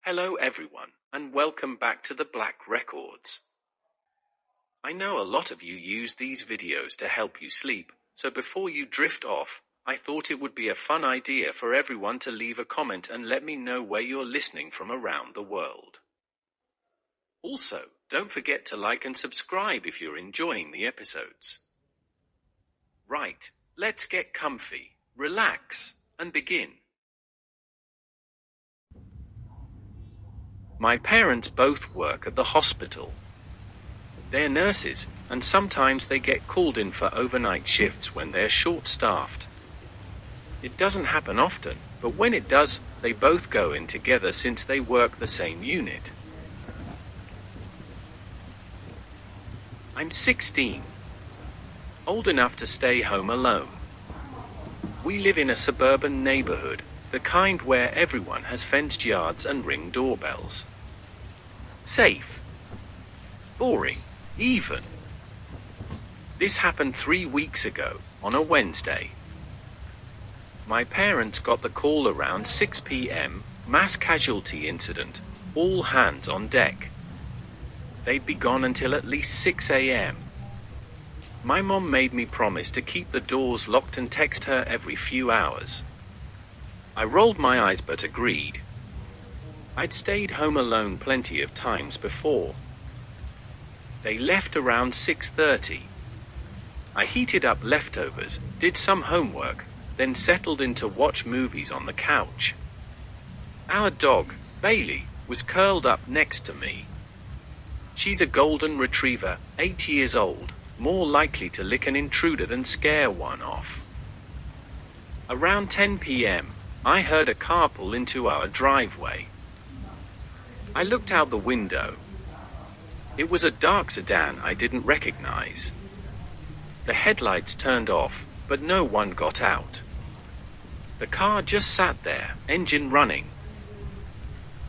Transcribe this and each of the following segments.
Hello everyone, and welcome back to the Black Records. I know a lot of you use these videos to help you sleep, so before you drift off, I thought it would be a fun idea for everyone to leave a comment and let me know where you're listening from around the world. Also, don't forget to like and subscribe if you're enjoying the episodes. Right, let's get comfy, relax, and begin. My parents both work at the hospital. They're nurses, and sometimes they get called in for overnight shifts when they're short-staffed. It doesn't happen often, but when it does, they both go in together since they work the same unit. I'm 16, old enough to stay home alone. We live in a suburban neighborhood, the kind where everyone has fenced yards and ring doorbells. Safe. Boring. Even. This happened 3 weeks ago, on a Wednesday. My parents got the call around 6 p.m, mass casualty incident, all hands on deck. They'd be gone until at least 6 a.m. My mom made me promise to keep the doors locked and text her every few hours. I rolled my eyes but agreed. I'd stayed home alone plenty of times before. They left around 6:30. I heated up leftovers, did some homework, then settled in to watch movies on the couch. Our dog, Bailey, was curled up next to me. She's a golden retriever, 8 years old, more likely to lick an intruder than scare one off. Around 10 p.m, I heard a car pull into our driveway. I looked out the window. It was a dark sedan I didn't recognize. The headlights turned off, but no one got out. The car just sat there, engine running.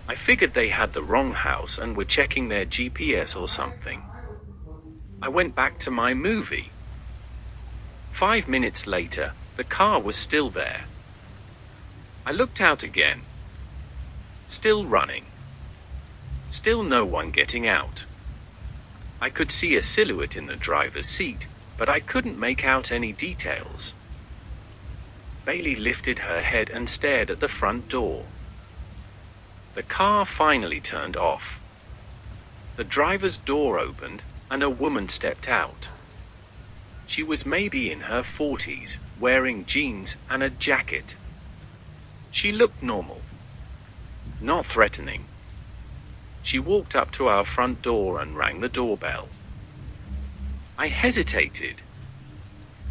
I figured they had the wrong house and were checking their GPS or something. I went back to my movie. 5 minutes later, the car was still there. I looked out again. Still running. Still no one getting out. I could see a silhouette in the driver's seat, but I couldn't make out any details. Bailey lifted her head and stared at the front door. The car finally turned off. The driver's door opened, and a woman stepped out. She was maybe in her 40s, wearing jeans and a jacket. She looked normal. Not threatening. She walked up to our front door and rang the doorbell. I hesitated.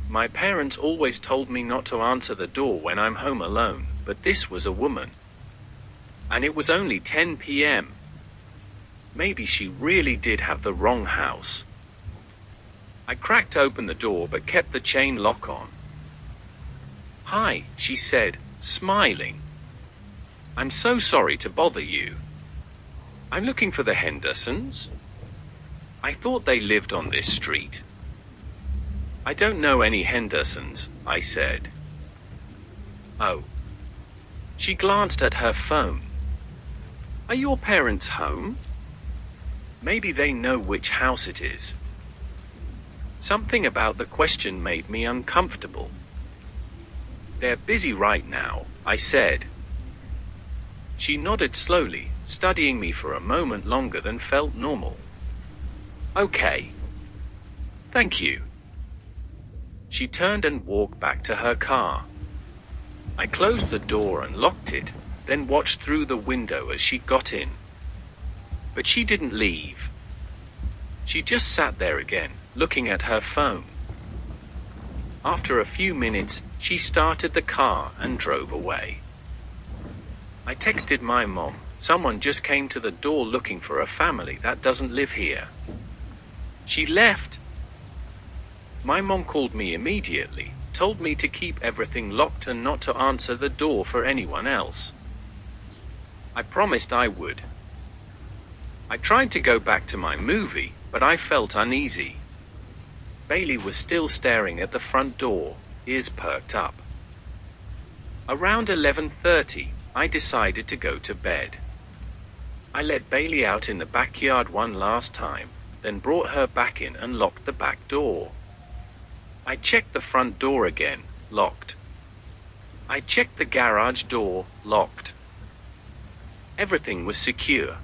My parents always told me not to answer the door when I'm home alone, but this was a woman. And it was only 10 p.m. Maybe she really did have the wrong house. I cracked open the door but kept the chain lock on. "Hi," she said, smiling. "I'm so sorry to bother you. I'm looking for the Hendersons. I thought they lived on this street." "I don't know any Hendersons," I said. "Oh." She glanced at her phone. "Are your parents home? Maybe they know which house it is." Something about the question made me uncomfortable. "They're busy right now," I said. She nodded slowly, studying me for a moment longer than felt normal. "Okay. Thank you." She turned and walked back to her car. I closed the door and locked it, then watched through the window as she got in. But she didn't leave. She just sat there again, looking at her phone. After a few minutes, she started the car and drove away. I texted my mom, "Someone just came to the door looking for a family that doesn't live here." She left. My mom called me immediately, told me to keep everything locked and not to answer the door for anyone else. I promised I would. I tried to go back to my movie, but I felt uneasy. Bailey was still staring at the front door, ears perked up. Around 11:30, I decided to go to bed. I let Bailey out in the backyard one last time, then brought her back in and locked the back door. I checked the front door again, locked. I checked the garage door, locked. Everything was secure.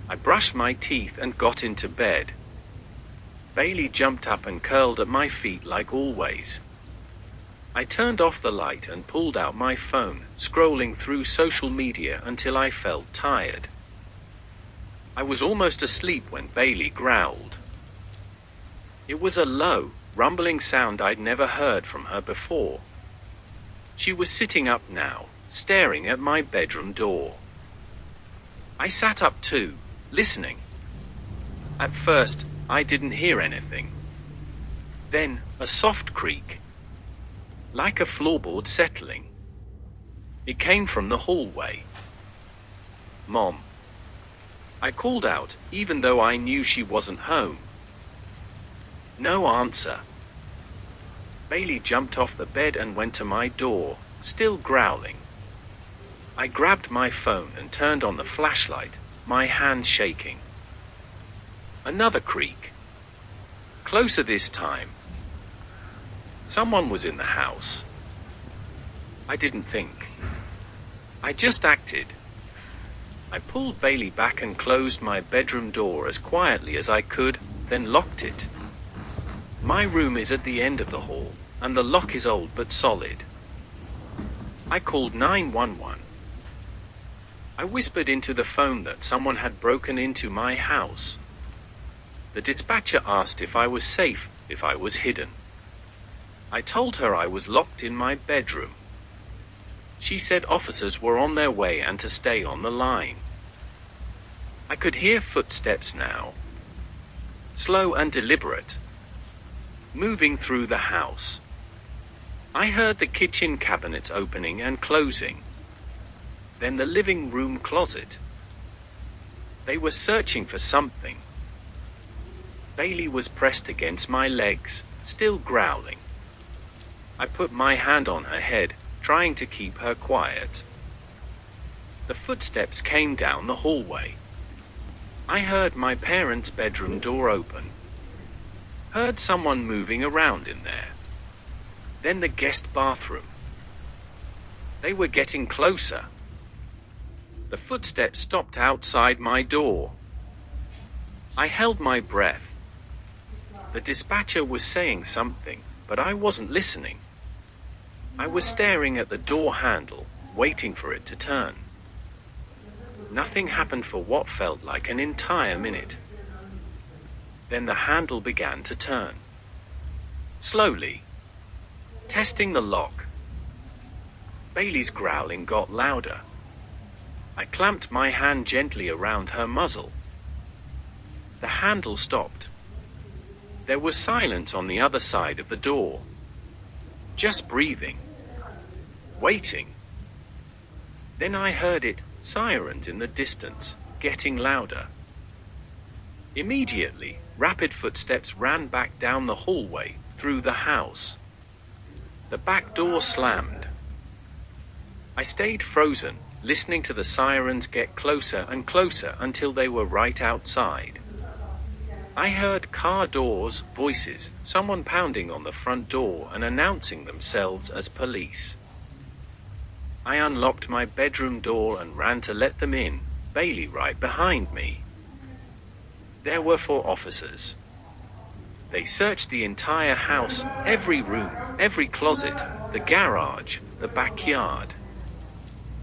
I brushed my teeth and got into bed. Bailey jumped up and curled at my feet like always. I turned off the light and pulled out my phone, scrolling through social media until I felt tired. I was almost asleep when Bailey growled. It was a low, rumbling sound I'd never heard from her before. She was sitting up now, staring at my bedroom door. I sat up too, listening. At first, I didn't hear anything. Then, a soft creak. Like a floorboard settling. It came from the hallway. Mom. I called out, even though I knew she wasn't home. No answer. Bailey jumped off the bed and went to my door, still growling. I grabbed my phone and turned on the flashlight, my hand shaking. Another creak. Closer this time. Someone was in the house. I didn't think. I just acted. I pulled Bailey back and closed my bedroom door as quietly as I could, then locked it. My room is at the end of the hall, and the lock is old but solid. I called 911. I whispered into the phone that someone had broken into my house. The dispatcher asked if I was safe, if I was hidden. I told her I was locked in my bedroom. She said officers were on their way and to stay on the line. I could hear footsteps now. Slow and deliberate. Moving through the house. I heard the kitchen cabinets opening and closing. Then the living room closet. They were searching for something. Bailey was pressed against my legs, still growling. I put my hand on her head, trying to keep her quiet. The footsteps came down the hallway. I heard my parents' bedroom door open. Heard someone moving around in there. Then the guest bathroom. They were getting closer. The footsteps stopped outside my door. I held my breath. The dispatcher was saying something, but I wasn't listening. I was staring at the door handle, waiting for it to turn. Nothing happened for what felt like an entire minute. Then the handle began to turn. Slowly. Testing the lock. Bailey's growling got louder. I clamped my hand gently around her muzzle. The handle stopped. There was silence on the other side of the door. Just breathing. Waiting. Then I heard it, sirens in the distance, getting louder. Immediately, rapid footsteps ran back down the hallway, through the house. The back door slammed. I stayed frozen, listening to the sirens get closer and closer until they were right outside. I heard car doors, voices, someone pounding on the front door and announcing themselves as police. I unlocked my bedroom door and ran to let them in, Bailey right behind me. There were 4 officers. They searched the entire house, every room, every closet, the garage, the backyard.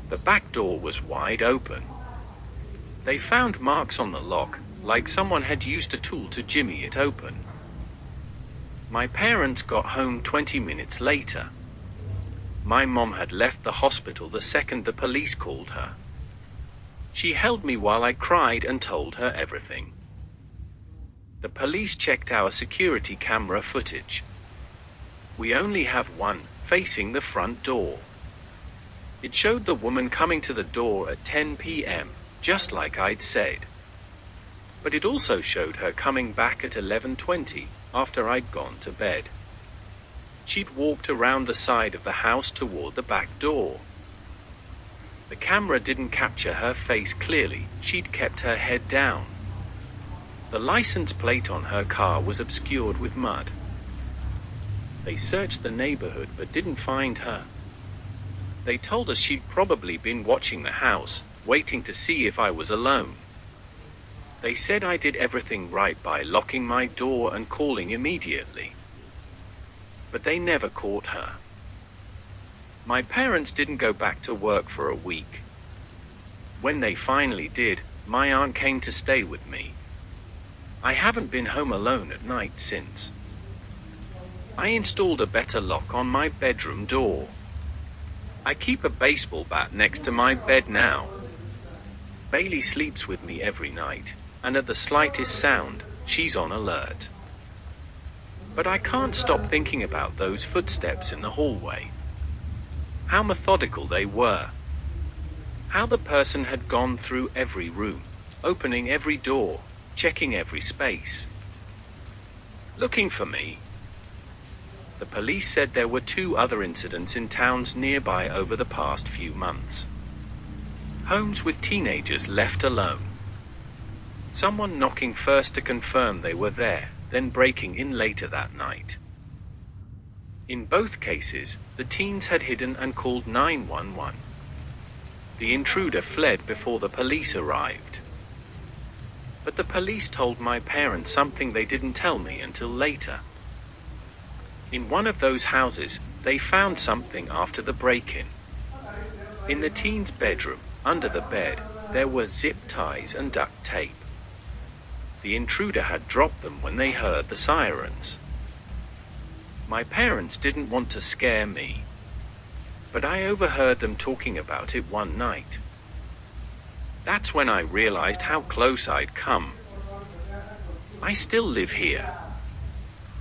The back door was wide open. They found marks on the lock, like someone had used a tool to jimmy it open. My parents got home 20 minutes later. My mom had left the hospital the second the police called her. She held me while I cried and told her everything. The police checked our security camera footage. We only have one, facing the front door. It showed the woman coming to the door at 10 p.m., just like I'd said. But it also showed her coming back at 11:20, after I'd gone to bed. She'd walked around the side of the house toward the back door. The The camera didn't capture her face clearly, she'd kept her head down. The license plate on her car was obscured with mud. They searched the neighborhood but didn't find her. They told us she'd probably been watching the house, waiting to see if I was alone. They said I did everything right by locking my door and calling immediately. But they never caught her. My parents didn't go back to work for a week. When they finally did, my aunt came to stay with me. I haven't been home alone at night since. I installed a better lock on my bedroom door. I keep a baseball bat next to my bed now. Bailey sleeps with me every night, and at the slightest sound, she's on alert. But I can't stop thinking about those footsteps in the hallway. How methodical they were. How the person had gone through every room, opening every door, checking every space. Looking for me. The police said there were 2 other incidents in towns nearby over the past few months. Homes with teenagers left alone. Someone knocking first to confirm they were there, then breaking in later that night. In both cases, the teens had hidden and called 911. The intruder fled before the police arrived. But the police told my parents something they didn't tell me until later. In one of those houses, they found something after the break-in. In the teen's bedroom, under the bed, there were zip ties and duct tape. The intruder had dropped them when they heard the sirens. My parents didn't want to scare me, but I overheard them talking about it one night. That's when I realized how close I'd come. I still live here.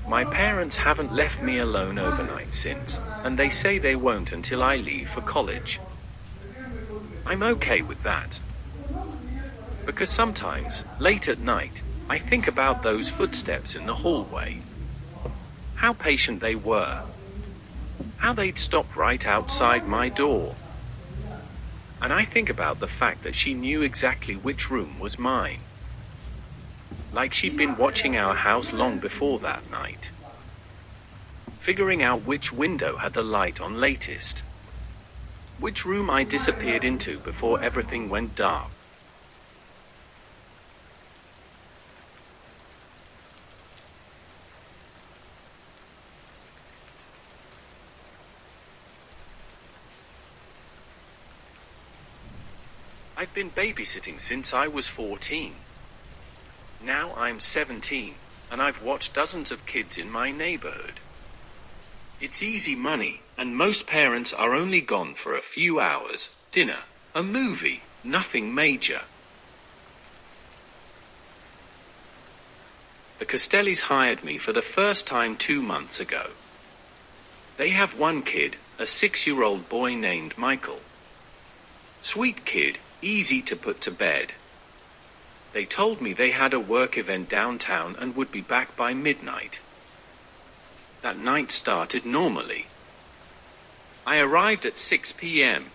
My parents haven't left me alone overnight since, and they say they won't until I leave for college. I'm okay with that. Because sometimes, late at night, I think about those footsteps in the hallway. How patient they were. How they'd stopped right outside my door. And I think about the fact that she knew exactly which room was mine. Like she'd been watching our house long before that night. Figuring out which window had the light on latest. Which room I disappeared into before everything went dark. I've been babysitting since I was 14. Now I'm 17, and I've watched dozens of kids in my neighborhood. It's easy money, and most parents are only gone for a few hours, dinner, a movie, nothing major. The Costellis hired me for the first time 2 months ago. They have one kid, a 6-year-old boy named Michael. Sweet kid, easy to put to bed. They told me they had a work event downtown and would be back by midnight. That night started normally. I arrived at 6 p.m.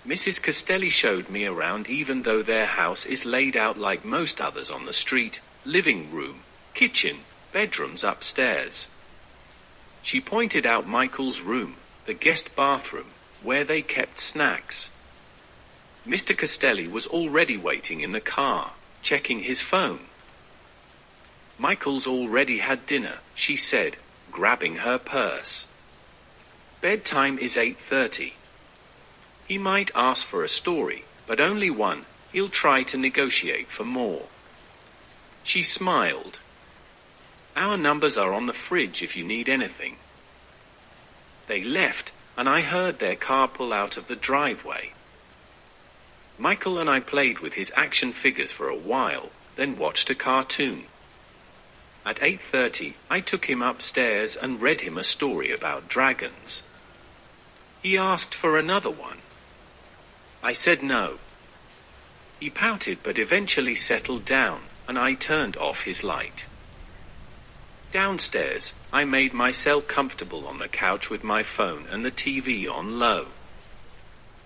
Mrs. Costelli showed me around even though their house is laid out like most others on the street, living room, kitchen, bedrooms upstairs. She pointed out Michael's room, the guest bathroom, where they kept snacks. Mr. Costelli was already waiting in the car, checking his phone. Michael's already had dinner, she said, grabbing her purse. Bedtime is 8:30. He might ask for a story, but only one. He'll try to negotiate for more. She smiled. Our numbers are on the fridge if you need anything. They left, and I heard their car pull out of the driveway. Michael and I played with his action figures for a while, then watched a cartoon. At 8:30, I took him upstairs and read him a story about dragons. He asked for another one. I said no. He pouted but eventually settled down, and I turned off his light. Downstairs, I made myself comfortable on the couch with my phone and the TV on low.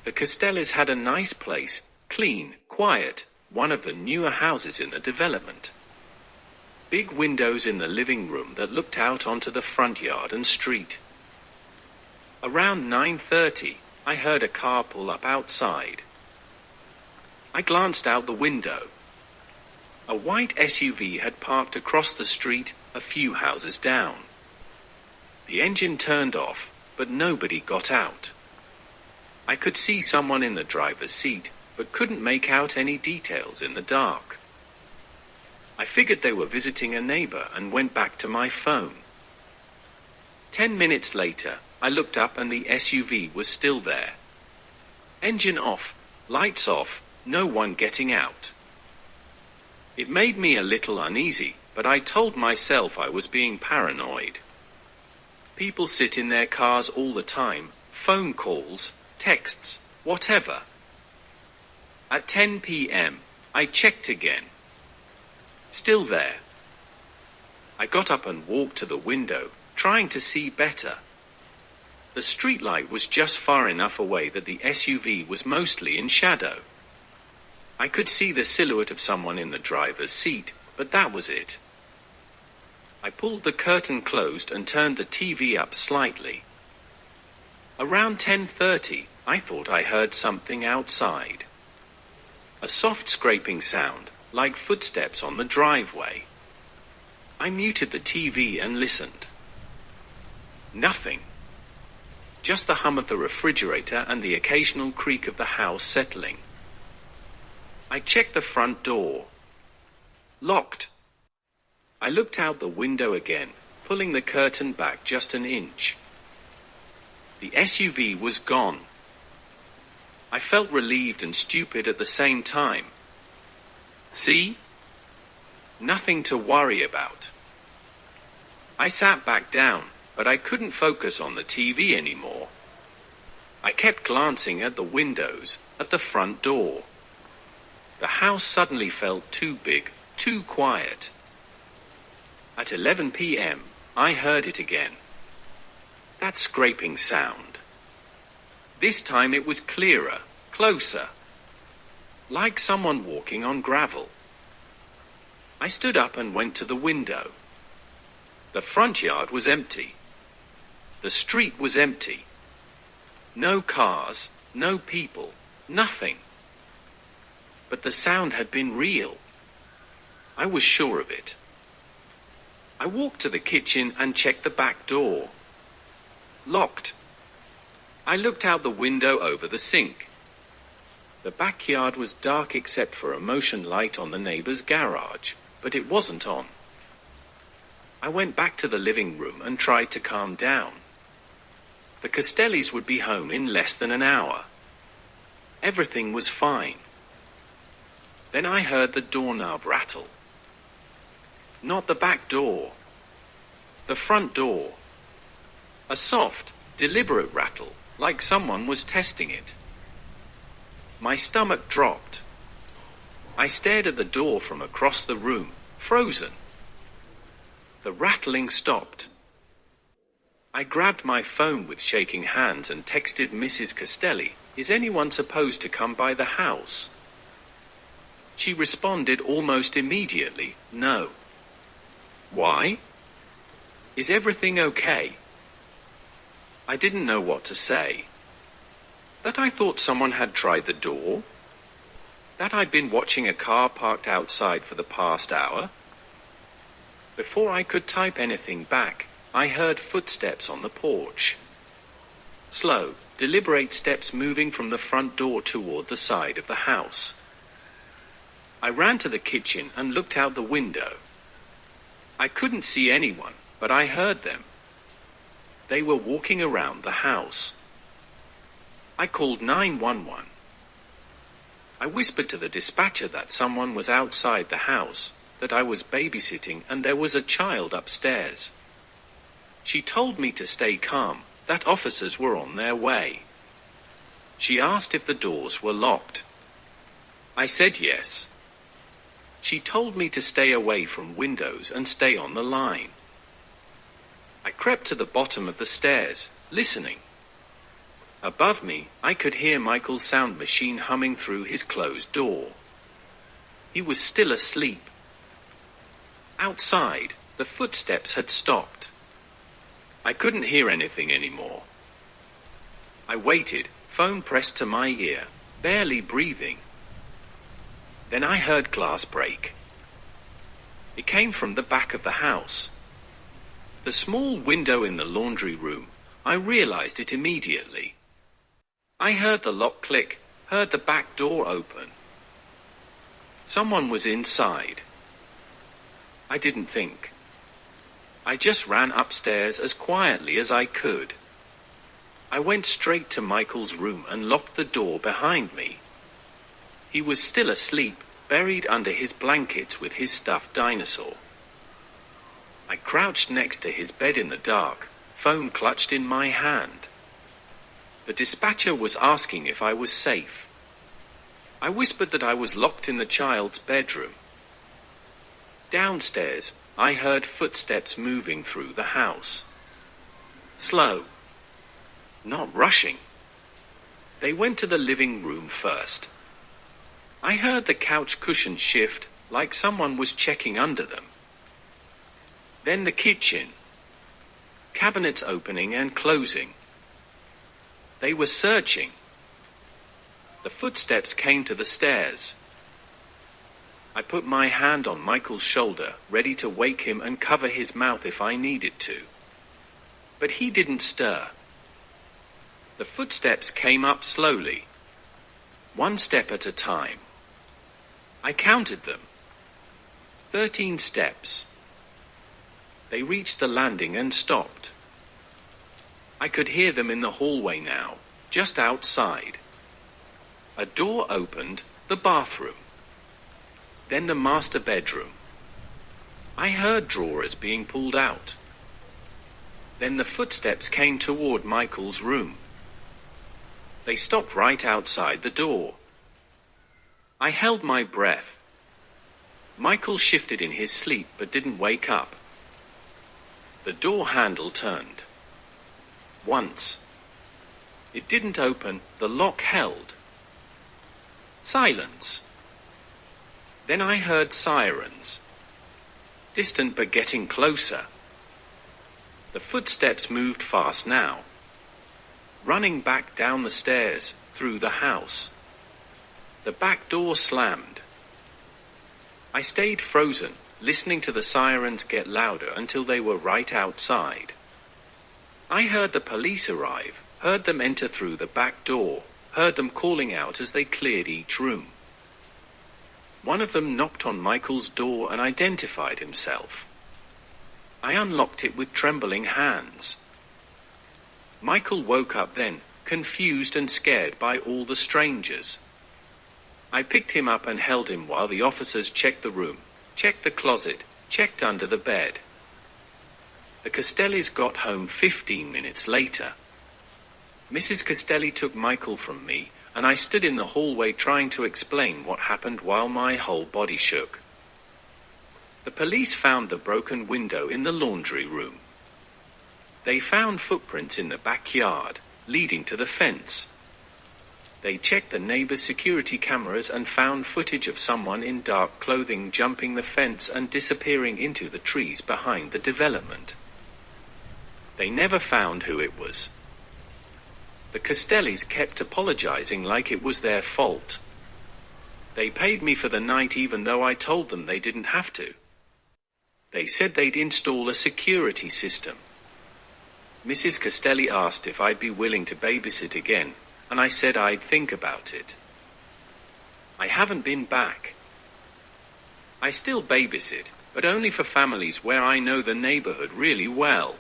The Castellis had a nice place, clean, quiet, one of the newer houses in the development. Big windows in the living room that looked out onto the front yard and street. Around 9:30, I heard a car pull up outside. I glanced out the window. A white SUV had parked across the street, a few houses down. The engine turned off, but nobody got out. I could see someone in the driver's seat, but couldn't make out any details in the dark. I figured they were visiting a neighbor and went back to my phone. 10 minutes later, I looked up and the SUV was still there. Engine off, lights off, no one getting out. It made me a little uneasy, but I told myself I was being paranoid. People sit in their cars all the time, phone calls, texts, whatever. At 10 p.m., I checked again. Still there. I got up and walked to the window, trying to see better. The streetlight was just far enough away that the SUV was mostly in shadow. I could see the silhouette of someone in the driver's seat, but that was it. I pulled the curtain closed and turned the TV up slightly. Around 10:30, I thought I heard something outside. A soft scraping sound, like footsteps on the driveway. I muted the TV and listened. Nothing. Just the hum of the refrigerator and the occasional creak of the house settling. I checked the front door. Locked. I looked out the window again, pulling the curtain back just an inch. The SUV was gone. I felt relieved and stupid at the same time. See? Nothing to worry about. I sat back down, but I couldn't focus on the TV anymore. I kept glancing at the windows, at the front door. The house suddenly felt too big, too quiet. At 11 p.m., I heard it again. That scraping sound. This time it was clearer, closer. Like someone walking on gravel. I stood up and went to the window. The front yard was empty. The street was empty. No cars, no people, nothing. But the sound had been real. I was sure of it. I walked to the kitchen and checked the back door. Locked. I looked out the window over the sink. The backyard was dark except for a motion light on the neighbor's garage, but it wasn't on. I went back to the living room and tried to calm down. The Castellis would be home in less than an hour. Everything was fine. Then I heard the doorknob rattle. Not the back door. The front door. A soft, deliberate rattle, like someone was testing it. My stomach dropped. I stared at the door from across the room, frozen. The rattling stopped. I grabbed my phone with shaking hands and texted Mrs. Castelli, "Is anyone supposed to come by the house?" She responded almost immediately, "No." Why? Is everything okay? I didn't know what to say. That I thought someone had tried the door? That I'd been watching a car parked outside for the past hour? Before I could type anything back, I heard footsteps on the porch. Slow, deliberate steps moving from the front door toward the side of the house. I ran to the kitchen and looked out the window. I couldn't see anyone, but I heard them. They were walking around the house. I called 911. I whispered to the dispatcher that someone was outside the house, that I was babysitting and there was a child upstairs. She told me to stay calm, that officers were on their way. She asked if the doors were locked. I said yes. She told me to stay away from windows and stay on the line. I crept to the bottom of the stairs, listening. Above me, I could hear Michael's sound machine humming through his closed door. He was still asleep. Outside, the footsteps had stopped. I couldn't hear anything anymore. I waited, phone pressed to my ear, barely breathing. Then I heard glass break. It came from the back of the house. The small window in the laundry room, I realized it immediately. I heard the lock click, heard the back door open. Someone was inside. I didn't think. I just ran upstairs as quietly as I could. I went straight to Michael's room and locked the door behind me. He was still asleep, buried under his blankets with his stuffed dinosaur. I crouched next to his bed in the dark, phone clutched in my hand. The dispatcher was asking if I was safe. I whispered that I was locked in the child's bedroom. Downstairs, I heard footsteps moving through the house. Slow. Not rushing. They went to the living room first. I heard the couch cushions shift, like someone was checking under them. Then the kitchen. Cabinets opening and closing. They were searching. The footsteps came to the stairs. I put my hand on Michael's shoulder, ready to wake him and cover his mouth if I needed to. But he didn't stir. The footsteps came up slowly, one step at a time. I counted them. 13 steps. They reached the landing and stopped. I could hear them in the hallway now, just outside. A door opened, the bathroom. Then the master bedroom. I heard drawers being pulled out. Then the footsteps came toward Michael's room. They stopped right outside the door. I held my breath. Michael shifted in his sleep but didn't wake up. The door handle turned. Once. It didn't open, the lock held. Silence. Then I heard sirens. Distant but getting closer. The footsteps moved fast now. Running back down the stairs, through the house. The back door slammed. I stayed frozen, listening to the sirens get louder until they were right outside. I heard the police arrive, heard them enter through the back door, heard them calling out as they cleared each room. One of them knocked on Michael's door and identified himself. I unlocked it with trembling hands. Michael woke up then, confused and scared by all the strangers. I picked him up and held him while the officers checked the room, checked the closet, checked under the bed. The Castellis got home 15 minutes later. Mrs. Castelli took Michael from me, and I stood in the hallway trying to explain what happened while my whole body shook. The police found the broken window in the laundry room. They found footprints in the backyard, leading to the fence. They checked the neighbor's security cameras and found footage of someone in dark clothing jumping the fence and disappearing into the trees behind the development. They never found who it was. The Castellis kept apologizing like it was their fault. They paid me for the night even though I told them they didn't have to. They said they'd install a security system. Mrs. Castelli asked if I'd be willing to babysit again, and I said I'd think about it. I haven't been back. I still babysit, but only for families where I know the neighborhood really well.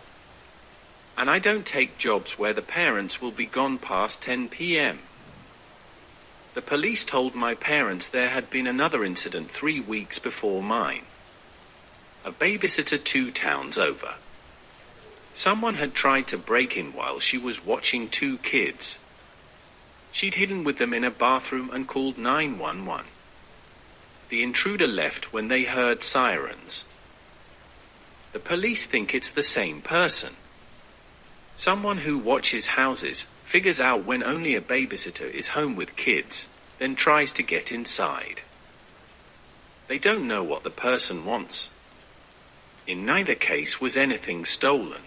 And I don't take jobs where the parents will be gone past 10 p.m. The police told my parents there had been another incident 3 weeks before mine. A babysitter 2 towns over. Someone had tried to break in while she was watching 2 kids. She'd hidden with them in a bathroom and called 911. The intruder left when they heard sirens. The police think it's the same person. Someone who watches houses, figures out when only a babysitter is home with kids, then tries to get inside. They don't know what the person wants. In neither case was anything stolen.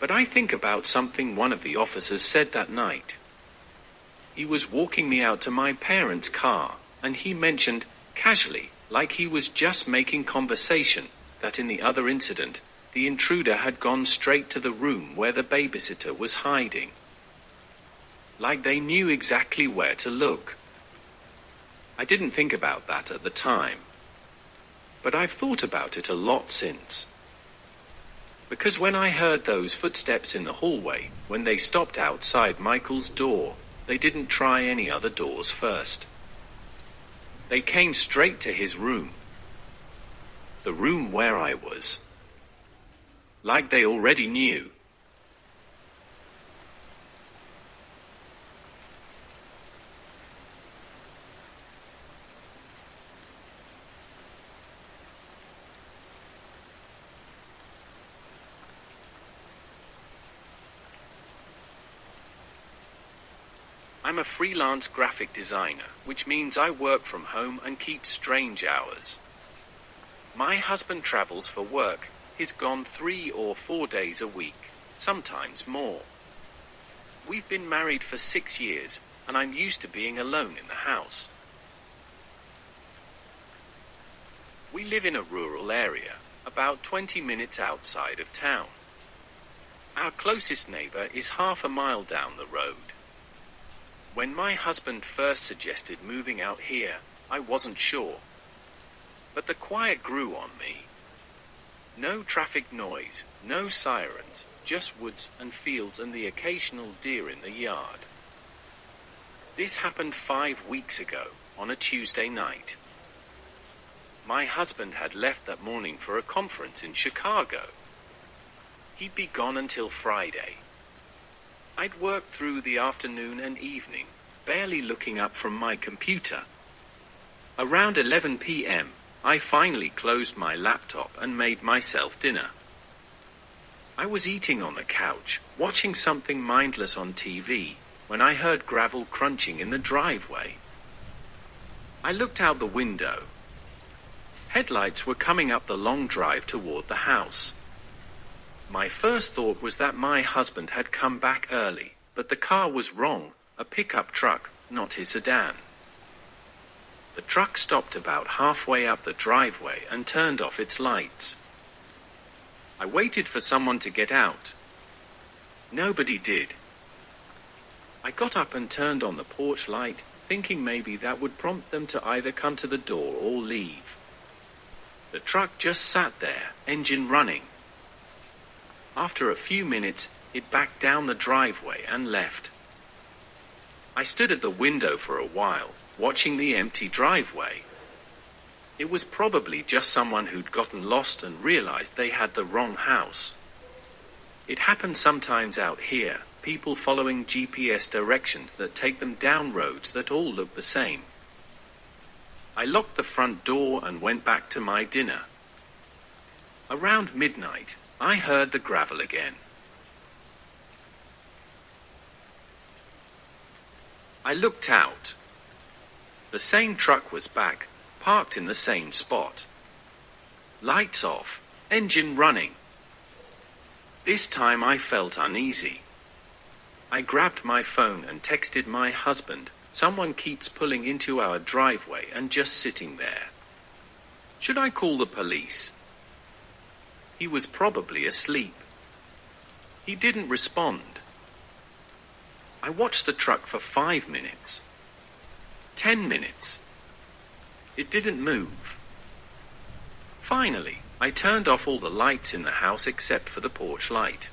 But I think about something one of the officers said that night. He was walking me out to my parents' car, and he mentioned, casually, like he was just making conversation, that in the other incident, the intruder had gone straight to the room where the babysitter was hiding. Like they knew exactly where to look. I didn't think about that at the time, but I've thought about it a lot since. Because when I heard those footsteps in the hallway, when they stopped outside Michael's door, they didn't try any other doors first. They came straight to his room. The room where I was. Like they already knew. I'm a freelance graphic designer, which means I work from home and keep strange hours. My husband travels for work. He's gone 3 or 4 days a week, sometimes more. We've been married for 6 years, and I'm used to being alone in the house. We live in a rural area, about 20 minutes outside of town. Our closest neighbor is half a mile down the road. When my husband first suggested moving out here, I wasn't sure. But the quiet grew on me. No traffic noise, no sirens, just woods and fields and the occasional deer in the yard. This happened 5 weeks ago, on a Tuesday night. My husband had left that morning for a conference in Chicago. He'd be gone until Friday. I'd worked through the afternoon and evening, barely looking up from my computer. Around 11 p.m., I finally closed my laptop and made myself dinner. I was eating on the couch, watching something mindless on TV, when I heard gravel crunching in the driveway. I looked out the window. Headlights were coming up the long drive toward the house. My first thought was that my husband had come back early, but the car was wrong, a pickup truck, not his sedan. The truck stopped about halfway up the driveway and turned off its lights. I waited for someone to get out. Nobody did. I got up and turned on the porch light, thinking maybe that would prompt them to either come to the door or leave. The truck just sat there, engine running. After a few minutes, it backed down the driveway and left. I stood at the window for a while, watching the empty driveway. It was probably just someone who'd gotten lost and realized they had the wrong house. It happens sometimes out here, people following GPS directions that take them down roads that all look the same. I locked the front door and went back to my dinner. Around midnight, I heard the gravel again. I looked out. The same truck was back, parked in the same spot. Lights off, engine running. This time I felt uneasy. I grabbed my phone and texted my husband, "Someone keeps pulling into our driveway and just sitting there. Should I call the police?" He was probably asleep. He didn't respond. I watched the truck for 5 minutes. 10 minutes. It didn't move. Finally, I turned off all the lights in the house except for the porch light.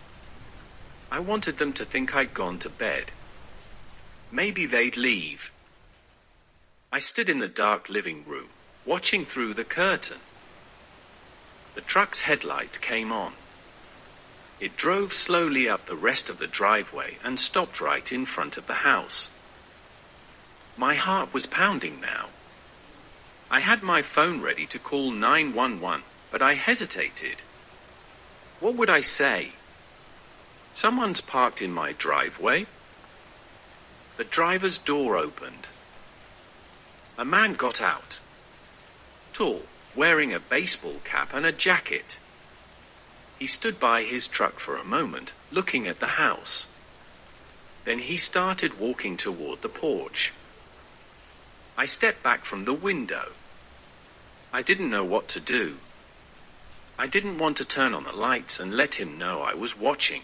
I wanted them to think I'd gone to bed. Maybe they'd leave. I stood in the dark living room, watching through the curtain. The truck's headlights came on. It drove slowly up the rest of the driveway and stopped right in front of the house. My heart was pounding now. I had my phone ready to call 911, but I hesitated. What would I say? Someone's parked in my driveway. The driver's door opened. A man got out. Tall, wearing a baseball cap and a jacket. He stood by his truck for a moment, looking at the house. Then he started walking toward the porch. I stepped back from the window. I didn't know what to do. I didn't want to turn on the lights and let him know I was watching.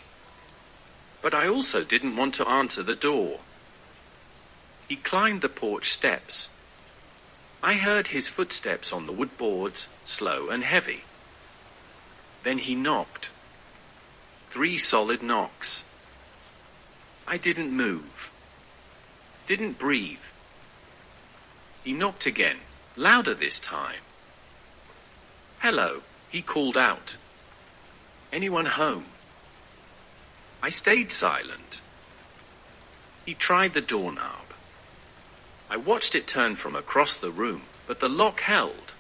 But I also didn't want to answer the door. He climbed the porch steps. I heard his footsteps on the wood boards, slow and heavy. Then he knocked. 3 solid knocks. I didn't move. Didn't breathe. He knocked again, louder this time. "Hello," he called out. "Anyone home?" I stayed silent. He tried the doorknob. I watched it turn from across the room, but the lock held.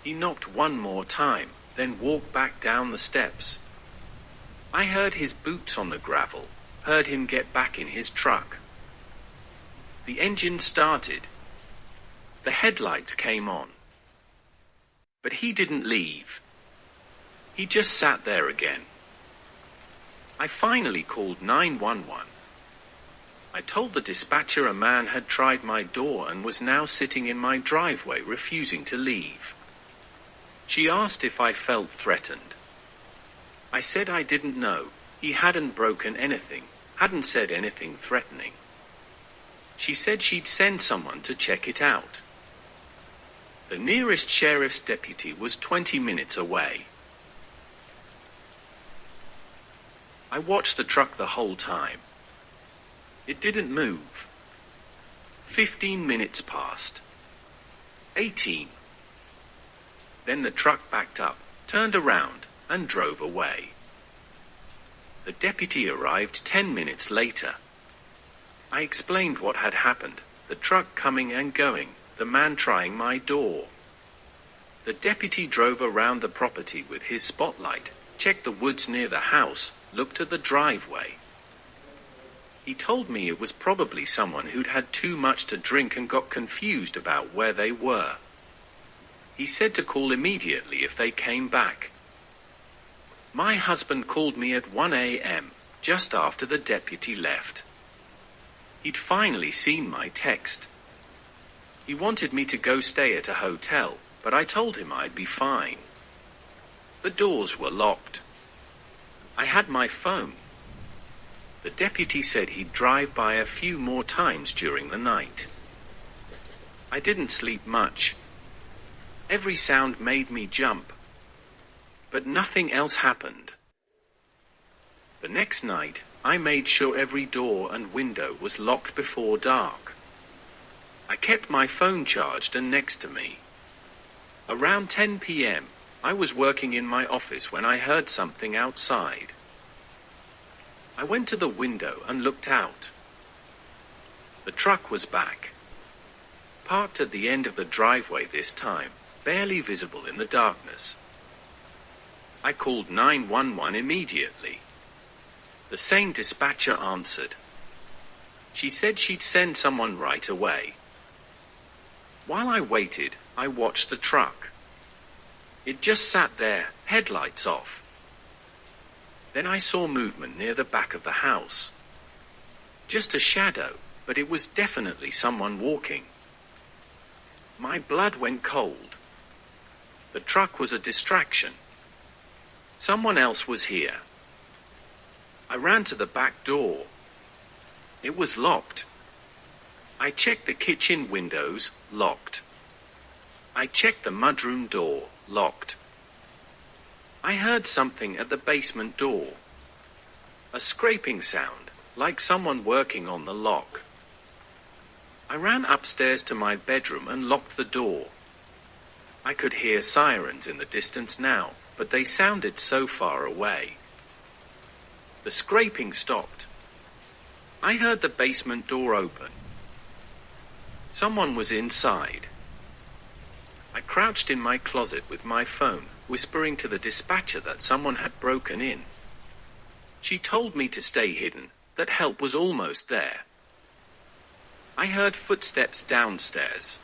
He knocked one more time, then walked back down the steps. I heard his boots on the gravel, heard him get back in his truck. The engine started. The headlights came on. But he didn't leave. He just sat there again. I finally called 911. I told the dispatcher a man had tried my door and was now sitting in my driveway refusing to leave. She asked if I felt threatened. I said I didn't know. He hadn't broken anything, hadn't said anything threatening. She said she'd send someone to check it out. The nearest sheriff's deputy was 20 minutes away. I watched the truck the whole time. It didn't move. 15 minutes passed. 18. Then the truck backed up, turned around, and drove away. The deputy arrived 10 minutes later. I explained what had happened, the truck coming and going, the man trying my door. The deputy drove around the property with his spotlight, checked the woods near the house, looked at the driveway. He told me it was probably someone who'd had too much to drink and got confused about where they were. He said to call immediately if they came back. My husband called me at 1 a.m., just after the deputy left. He'd finally seen my text. He wanted me to go stay at a hotel, but I told him I'd be fine. The doors were locked. I had my phone. The deputy said he'd drive by a few more times during the night. I didn't sleep much. Every sound made me jump. But nothing else happened. The next night, I made sure every door and window was locked before dark. I kept my phone charged and next to me. Around 10 p.m., I was working in my office when I heard something outside. I went to the window and looked out. The truck was back. Parked at the end of the driveway this time, barely visible in the darkness. I called 911 immediately. The same dispatcher answered. She said she'd send someone right away. While I waited, I watched the truck. It just sat there, headlights off. Then I saw movement near the back of the house. Just a shadow, but it was definitely someone walking. My blood went cold. The truck was a distraction. Someone else was here. I ran to the back door. It was locked. I checked the kitchen windows, locked. I checked the mudroom door, locked. I heard something at the basement door. A scraping sound, like someone working on the lock. I ran upstairs to my bedroom and locked the door. I could hear sirens in the distance now, but they sounded so far away. The scraping stopped. I heard the basement door open. Someone was inside. I crouched in my closet with my phone, whispering to the dispatcher that someone had broken in. She told me to stay hidden, that help was almost there. I heard footsteps downstairs.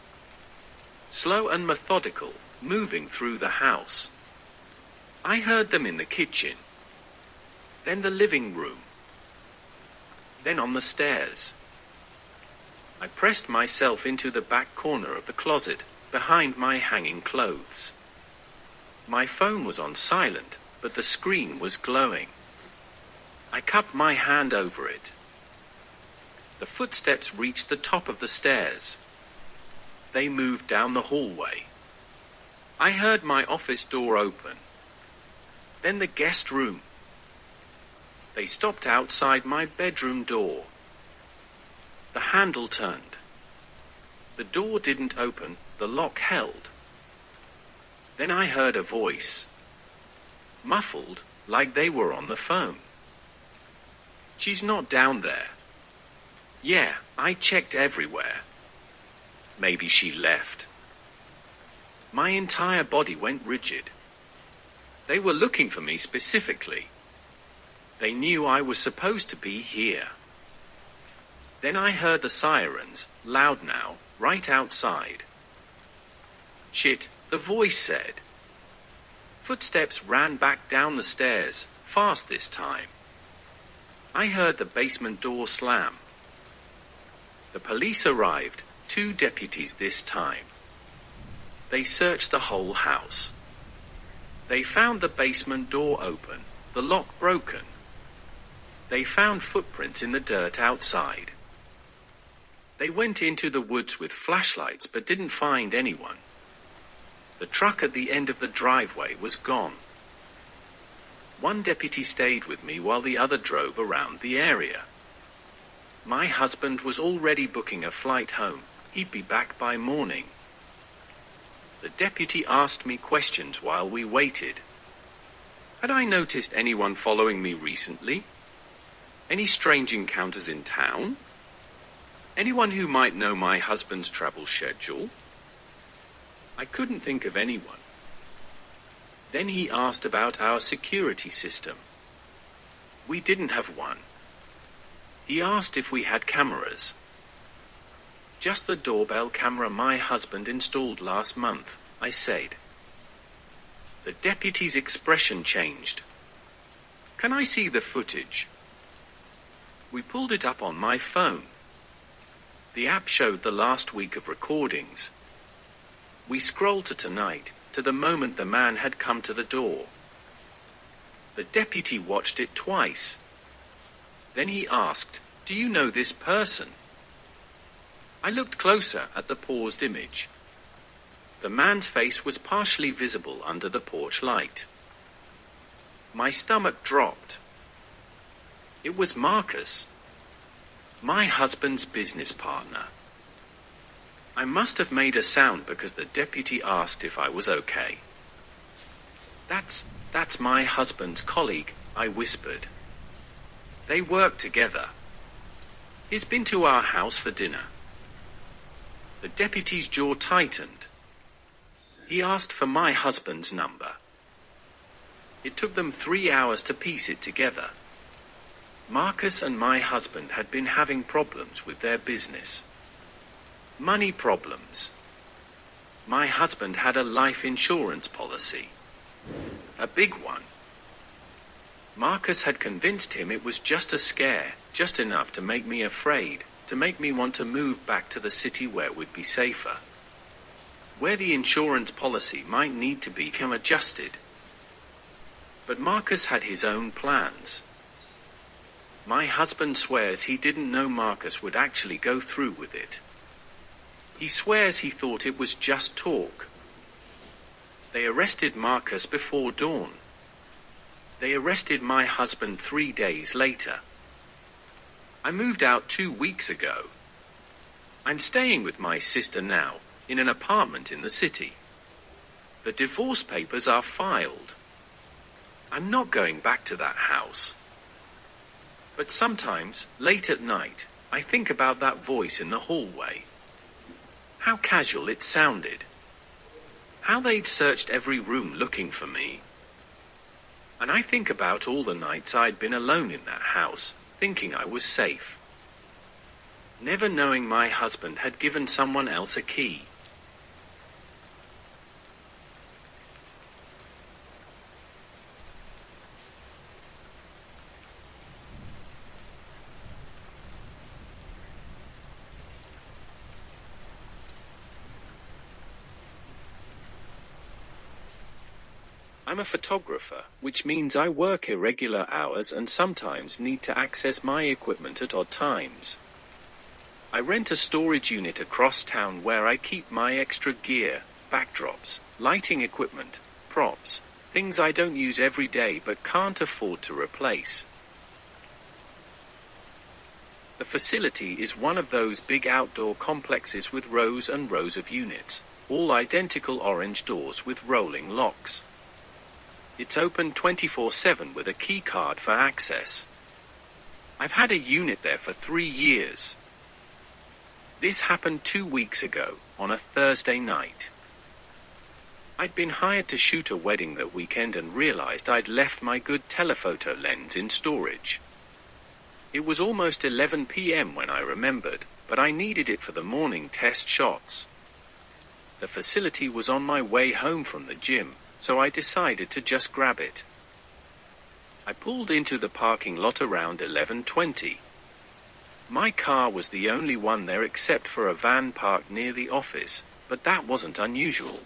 Slow and methodical, moving through the house. I heard them in the kitchen. Then the living room. Then on the stairs. I pressed myself into the back corner of the closet, behind my hanging clothes. My phone was on silent, but the screen was glowing. I cupped my hand over it. The footsteps reached the top of the stairs. They moved down the hallway. I heard my office door open. Then the guest room. They stopped outside my bedroom door. The handle turned. The door didn't open, the lock held. Then I heard a voice. Muffled, like they were on the phone. She's not down there. Yeah, I checked everywhere. Maybe she left. My entire body went rigid. They were looking for me specifically. They knew I was supposed to be here. Then I heard the sirens, loud now, right outside. Shit, the voice said. Footsteps ran back down the stairs, fast this time. I heard the basement door slam. The police arrived, 2 deputies this time. They searched the whole house. They found the basement door open, the lock broken. They found footprints in the dirt outside. They went into the woods with flashlights but didn't find anyone. The truck at the end of the driveway was gone. One deputy stayed with me while the other drove around the area. My husband was already booking a flight home. He'd be back by morning. The deputy asked me questions while we waited. Had I noticed anyone following me recently? Any strange encounters in town? Anyone who might know my husband's travel schedule? I couldn't think of anyone. Then he asked about our security system. We didn't have one. He asked if we had cameras. Just the doorbell camera my husband installed last month, I said. The deputy's expression changed. Can I see the footage? We pulled it up on my phone. The app showed the last week of recordings. We scrolled to tonight, to the moment the man had come to the door. The deputy watched it twice. Then he asked, "Do you know this person?" I looked closer at the paused image. The man's face was partially visible under the porch light. My stomach dropped. It was Marcus, my husband's business partner. I must have made a sound because the deputy asked if I was okay. That's my husband's colleague," I whispered. "They work together. He's been to our house for dinner." The deputy's jaw tightened. He asked for my husband's number. It took them 3 hours to piece it together. Marcus and my husband had been having problems with their business. Money problems. My husband had a life insurance policy. A big one. Marcus had convinced him it was just a scare, just enough to make me afraid, to make me want to move back to the city where we'd be safer. Where the insurance policy might need to become adjusted. But Marcus had his own plans. My husband swears he didn't know Marcus would actually go through with it. He swears he thought it was just talk. They arrested Marcus before dawn. They arrested my husband 3 days later. I moved out 2 weeks ago. I'm staying with my sister now, in an apartment in the city. The divorce papers are filed. I'm not going back to that house. But sometimes, late at night, I think about that voice in the hallway. How casual it sounded. How they'd searched every room looking for me. And I think about all the nights I'd been alone in that house, thinking I was safe, never knowing my husband had given someone else a key. I'm a photographer, which means I work irregular hours and sometimes need to access my equipment at odd times. I rent a storage unit across town where I keep my extra gear, backdrops, lighting equipment, props, things I don't use every day but can't afford to replace. The facility is one of those big outdoor complexes with rows and rows of units, all identical orange doors with rolling locks. It's open 24/7 with a key card for access. I've had a unit there for 3 years. This happened 2 weeks ago, on a Thursday night. I'd been hired to shoot a wedding that weekend and realized I'd left my good telephoto lens in storage. It was almost 11 p.m. when I remembered, but I needed it for the morning test shots. The facility was on my way home from the gym, so I decided to just grab it. I pulled into the parking lot around 11:20. My car was the only one there except for a van parked near the office, but that wasn't unusual.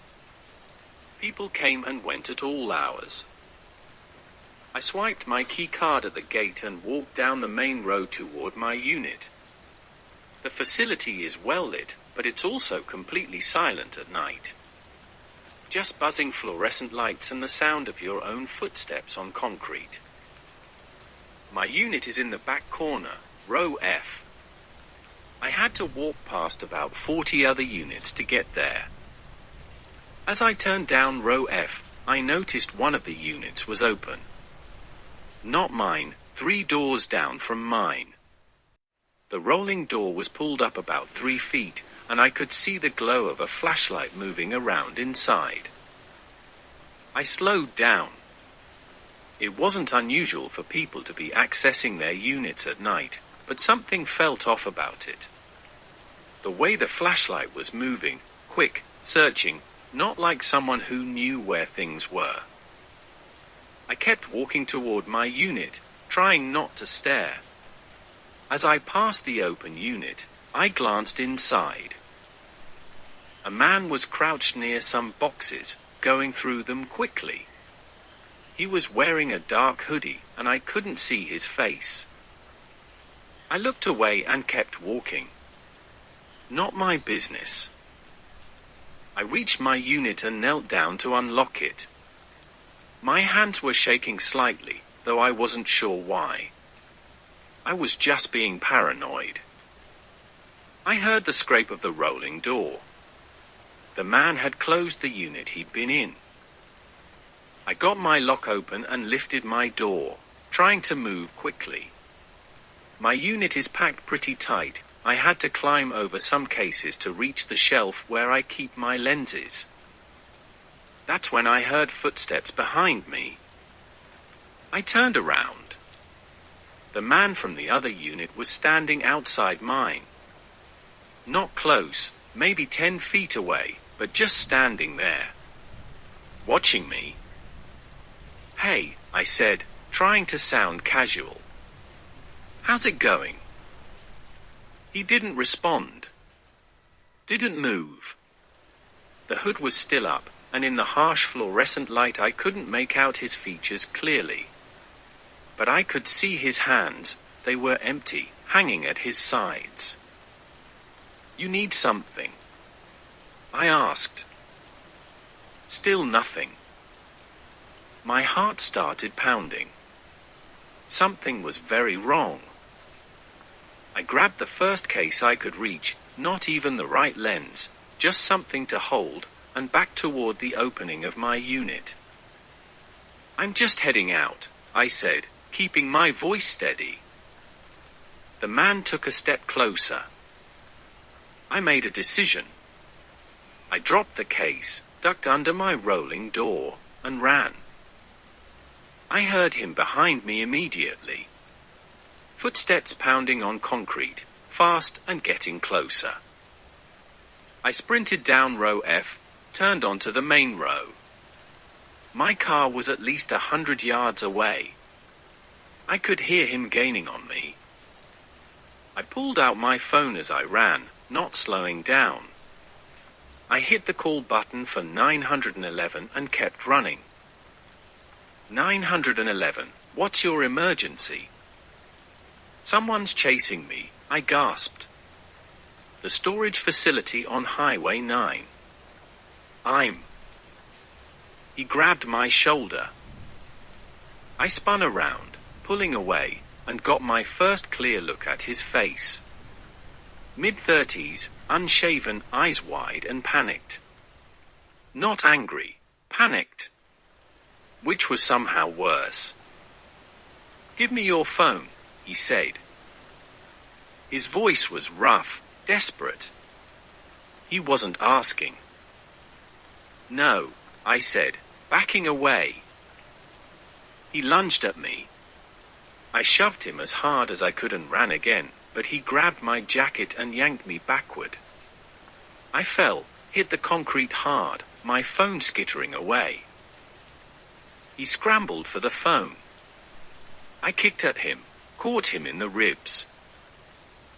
People came and went at all hours. I swiped my key card at the gate and walked down the main road toward my unit. The facility is well lit, but it's also completely silent at night. Just buzzing fluorescent lights and the sound of your own footsteps on concrete. My unit is in the back corner, row F. I had to walk past about 40 other units to get there. As I turned down row F, I noticed one of the units was open. Not mine, 3 doors down from mine. The rolling door was pulled up about 3 feet, and I could see the glow of a flashlight moving around inside. I slowed down. It wasn't unusual for people to be accessing their units at night, but something felt off about it. The way the flashlight was moving, quick, searching, not like someone who knew where things were. I kept walking toward my unit, trying not to stare. As I passed the open unit, I glanced inside. A man was crouched near some boxes, going through them quickly. He was wearing a dark hoodie, and I couldn't see his face. I looked away and kept walking. Not my business. I reached my unit and knelt down to unlock it. My hands were shaking slightly, though I wasn't sure why. I was just being paranoid. I heard the scrape of the rolling door. The man had closed the unit he'd been in. I got my lock open and lifted my door, trying to move quickly. My unit is packed pretty tight. I had to climb over some cases to reach the shelf where I keep my lenses. That's when I heard footsteps behind me. I turned around. The man from the other unit was standing outside mine. Not close, maybe 10 feet away, but just standing there, watching me. "Hey," I said, trying to sound casual. "How's it going?" He didn't respond. Didn't move. The hood was still up, and in the harsh fluorescent light I couldn't make out his features clearly. But I could see his hands. They were empty, hanging at his sides. "You need something?" I asked. Still nothing. My heart started pounding. Something was very wrong. I grabbed the first case I could reach, not even the right lens, just something to hold, and back toward the opening of my unit. "I'm just heading out," I said, keeping my voice steady. The man took a step closer. I made a decision. I dropped the case, ducked under my rolling door, and ran. I heard him behind me immediately. Footsteps pounding on concrete, fast and getting closer. I sprinted down row F, turned onto the main row. My car was at least 100 yards away. I could hear him gaining on me. I pulled out my phone as I ran, not slowing down. I hit the call button for 911 and kept running. 911, what's your emergency? Someone's chasing me, I gasped. The storage facility on Highway 9. He grabbed my shoulder. I spun around, pulling away, and got my first clear look at his face. Mid-30s, unshaven, eyes wide and panicked. Not angry, panicked. Which was somehow worse. "Give me your phone," he said. His voice was rough, desperate. He wasn't asking. "No," I said, backing away. He lunged at me. I shoved him as hard as I could and ran again, but he grabbed my jacket and yanked me backward. I fell, hit the concrete hard, my phone skittering away. He scrambled for the phone. I kicked at him, caught him in the ribs.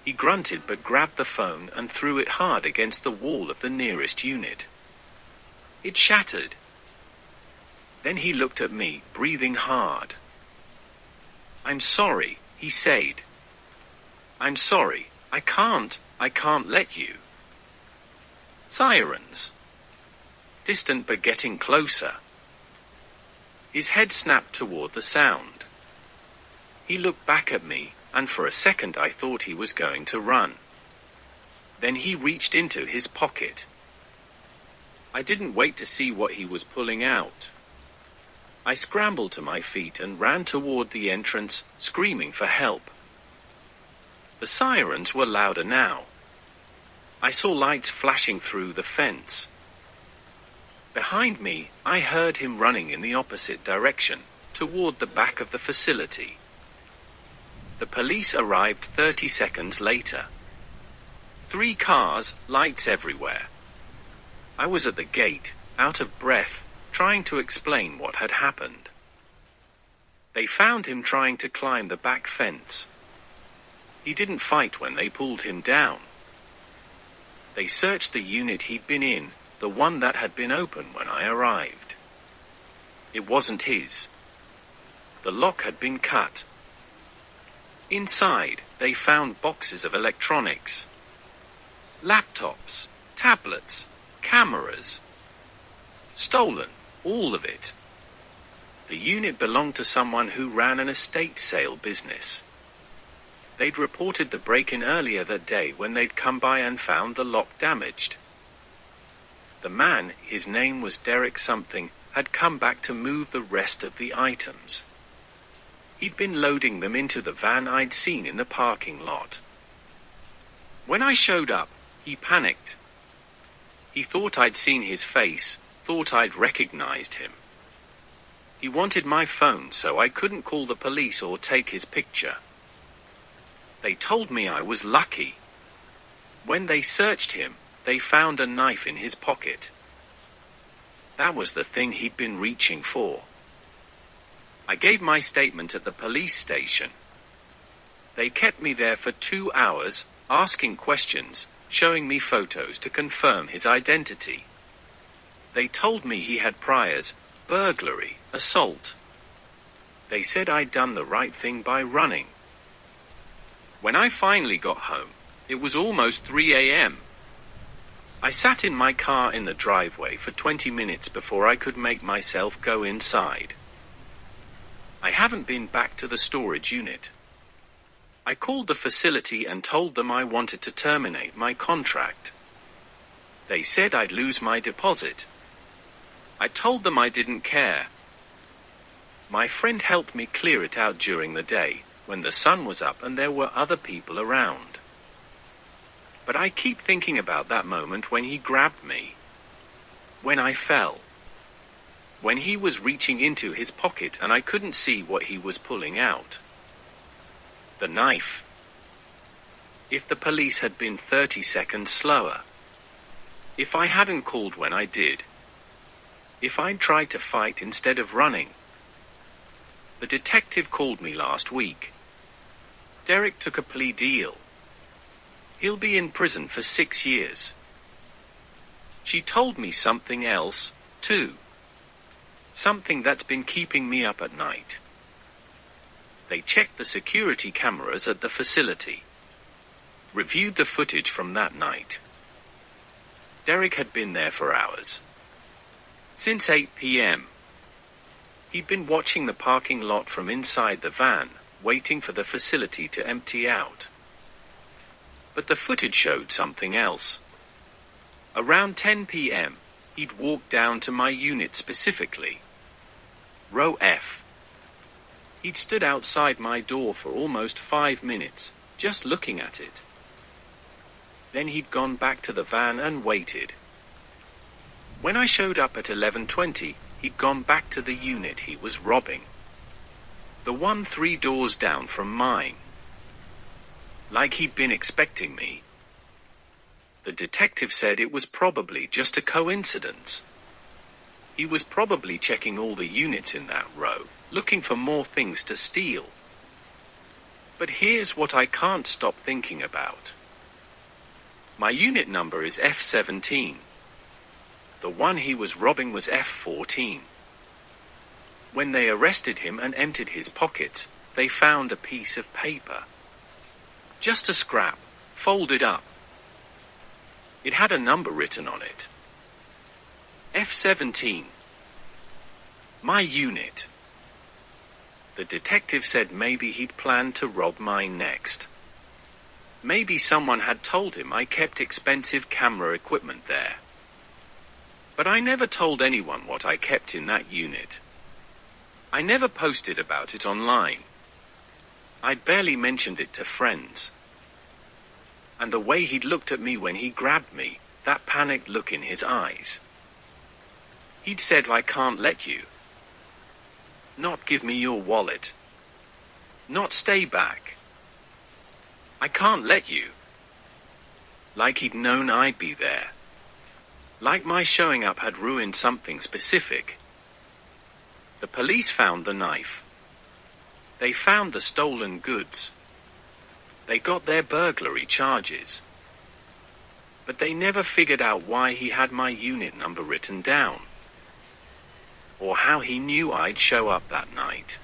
He grunted but grabbed the phone and threw it hard against the wall of the nearest unit. It shattered. Then he looked at me, breathing hard. "I'm sorry," he said. "I'm sorry, I can't let you." Sirens. Distant but getting closer. His head snapped toward the sound. He looked back at me, and for a second I thought he was going to run. Then he reached into his pocket. I didn't wait to see what he was pulling out. I scrambled to my feet and ran toward the entrance, screaming for help. The sirens were louder now. I saw lights flashing through the fence. Behind me, I heard him running in the opposite direction, toward the back of the facility. The police arrived 30 seconds later. 3 cars, lights everywhere. I was at the gate, out of breath, trying to explain what had happened. They found him trying to climb the back fence. He didn't fight when they pulled him down. They searched the unit he'd been in, the one that had been open when I arrived. It wasn't his. The lock had been cut. Inside, they found boxes of electronics. Laptops, tablets, cameras. Stolen, all of it. The unit belonged to someone who ran an estate sale business. They'd reported the break-in earlier that day when they'd come by and found the lock damaged. The man, his name was Derek something, had come back to move the rest of the items. He'd been loading them into the van I'd seen in the parking lot. When I showed up, he panicked. He thought I'd seen his face, thought I'd recognized him. He wanted my phone so I couldn't call the police or take his picture. They told me I was lucky. When they searched him, they found a knife in his pocket. That was the thing he'd been reaching for. I gave my statement at the police station. They kept me there for 2 hours, asking questions, showing me photos to confirm his identity. They told me he had priors, burglary, assault. They said I'd done the right thing by running. When I finally got home, it was almost 3 a.m. I sat in my car in the driveway for 20 minutes before I could make myself go inside. I haven't been back to the storage unit. I called the facility and told them I wanted to terminate my contract. They said I'd lose my deposit. I told them I didn't care. My friend helped me clear it out during the day, when the sun was up and there were other people around. But I keep thinking about that moment when he grabbed me. When I fell. when he was reaching into his pocket and I couldn't see what he was pulling out. The knife. If the police had been 30 seconds slower. If I hadn't called when I did. If I'd tried to fight instead of running. The detective called me last week. Derek took a plea deal. He'll be in prison for 6 years. She told me something else, too. Something that's been keeping me up at night. They checked the security cameras at the facility. Reviewed the footage from that night. Derek had been there for hours. Since 8 p.m. He'd been watching the parking lot from inside the van, waiting for the facility to empty out. But the footage showed something else. Around 10 p.m., he'd walked down to my unit specifically. Row F. He'd stood outside my door for almost 5 minutes, just looking at it. Then he'd gone back to the van and waited. When I showed up at 11:20, he'd gone back to the unit he was robbing. The one 3 doors down from mine. Like he'd been expecting me. The detective said it was probably just a coincidence. He was probably checking all the units in that row, looking for more things to steal. But here's what I can't stop thinking about. My unit number is F17. The one he was robbing was F14. When they arrested him and emptied his pockets, they found a piece of paper. Just a scrap, folded up. It had a number written on it. F17. My unit. The detective said maybe he'd planned to rob mine next. Maybe someone had told him I kept expensive camera equipment there. But I never told anyone what I kept in that unit. I never posted about it online. I'd barely mentioned it to friends. And the way he'd looked at me when he grabbed me, that panicked look in his eyes. He'd said, "I can't let you. Not give me your wallet. Not stay back. I can't let you." Like he'd known I'd be there. Like my showing up had ruined something specific. The police found the knife. They found the stolen goods. They got their burglary charges. But they never figured out why he had my unit number written down. Or how he knew I'd show up that night.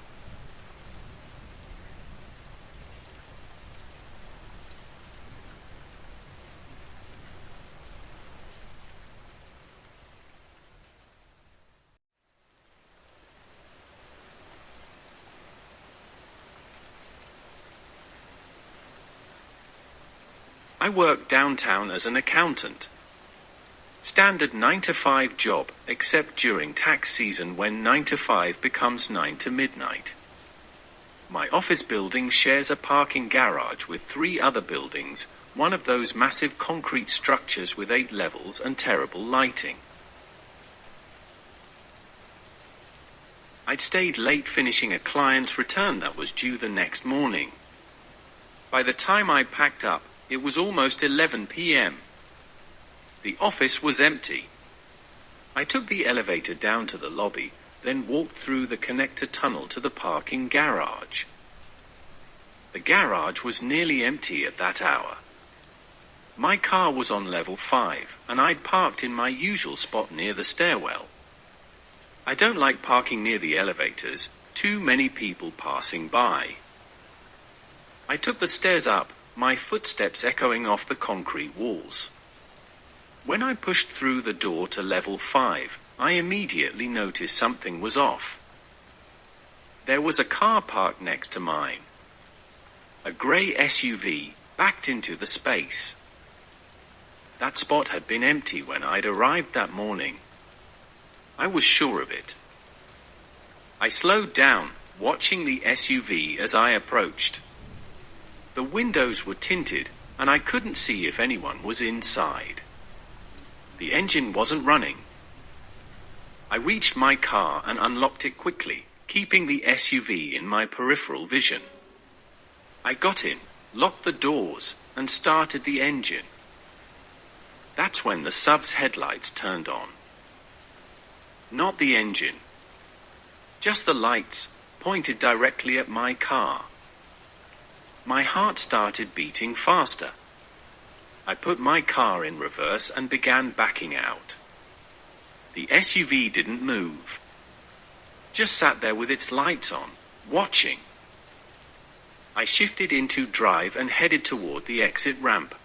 I work downtown as an accountant. Standard 9-to-5 job, except during tax season when 9 to 5 becomes 9 to midnight. My office building shares a parking garage with 3 other buildings, one of those massive concrete structures with 8 levels and terrible lighting. I'd stayed late finishing a client's return that was due the next morning. By the time I packed up, it was almost 11 p.m. The office was empty. I took the elevator down to the lobby, then walked through the connector tunnel to the parking garage. The garage was nearly empty at that hour. My car was on level 5, and I'd parked in my usual spot near the stairwell. I don't like parking near the elevators, too many people passing by. I took the stairs up, my footsteps echoing off the concrete walls. When I pushed through the door to level 5, I immediately noticed something was off. There was a car parked next to mine. A grey SUV backed into the space. That spot had been empty when I'd arrived that morning. I was sure of it. I slowed down, watching the SUV as I approached. The windows were tinted, and I couldn't see if anyone was inside. The engine wasn't running. I reached my car and unlocked it quickly, keeping the SUV in my peripheral vision. I got in, locked the doors, and started the engine. That's when the SUV's headlights turned on. Not the engine. Just the lights, pointed directly at my car. My heart started beating faster. I put my car in reverse and began backing out. The SUV didn't move. Just sat there with its lights on, watching. I shifted into drive and headed toward the exit ramp.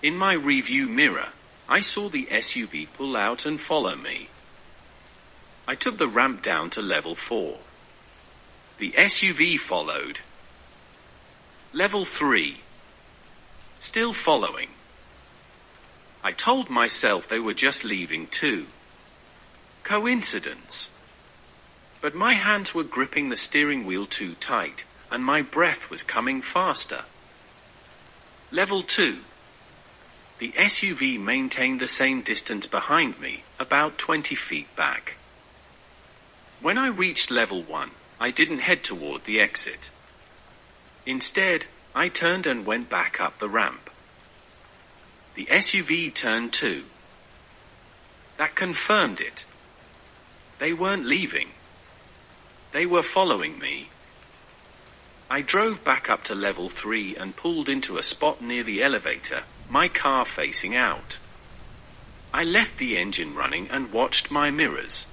In my rearview mirror, I saw the SUV pull out and follow me. I took the ramp down to level 4. The SUV followed. Level 3. Still following. I told myself they were just leaving too. Coincidence. But my hands were gripping the steering wheel too tight, and my breath was coming faster. Level 2. The SUV maintained the same distance behind me, about 20 feet back. When I reached level 1, I didn't head toward the exit. Instead, I turned and went back up the ramp. The SUV turned too. That confirmed it. They weren't leaving. They were following me. I drove back up to level 3 and pulled into a spot near the elevator, my car facing out. I left the engine running and watched my mirrors.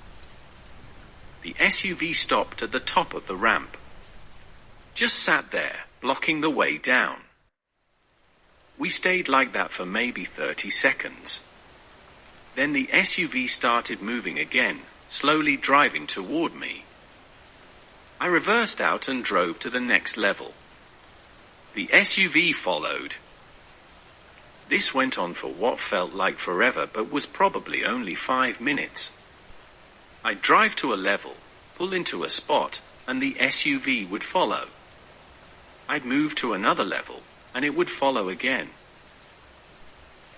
The SUV stopped at the top of the ramp. Just sat there, blocking the way down. We stayed like that for maybe 30 seconds. Then the SUV started moving again, slowly driving toward me. I reversed out and drove to the next level. The SUV followed. This went on for what felt like forever but was probably only 5 minutes. I'd drive to a level, pull into a spot, and the SUV would follow. I'd move to another level, and it would follow again.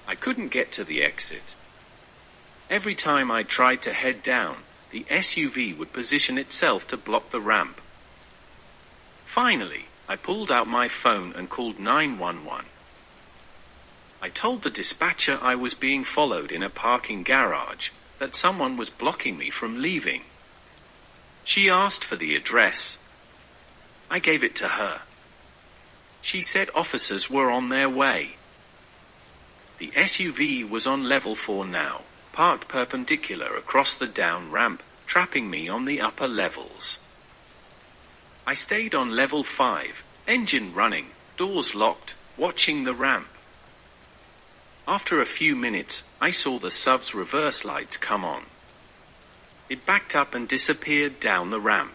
I couldn't get to the exit. Every time I tried to head down, the SUV would position itself to block the ramp. Finally, I pulled out my phone and called 911. I told the dispatcher I was being followed in a parking garage, that someone was blocking me from leaving. She asked for the address. I gave it to her. She said officers were on their way. The SUV was on level 4 now, parked perpendicular across the down ramp, trapping me on the upper levels. I stayed on level 5, engine running, doors locked, watching the ramp. After a few minutes, I saw the SUV's reverse lights come on. It backed up and disappeared down the ramp.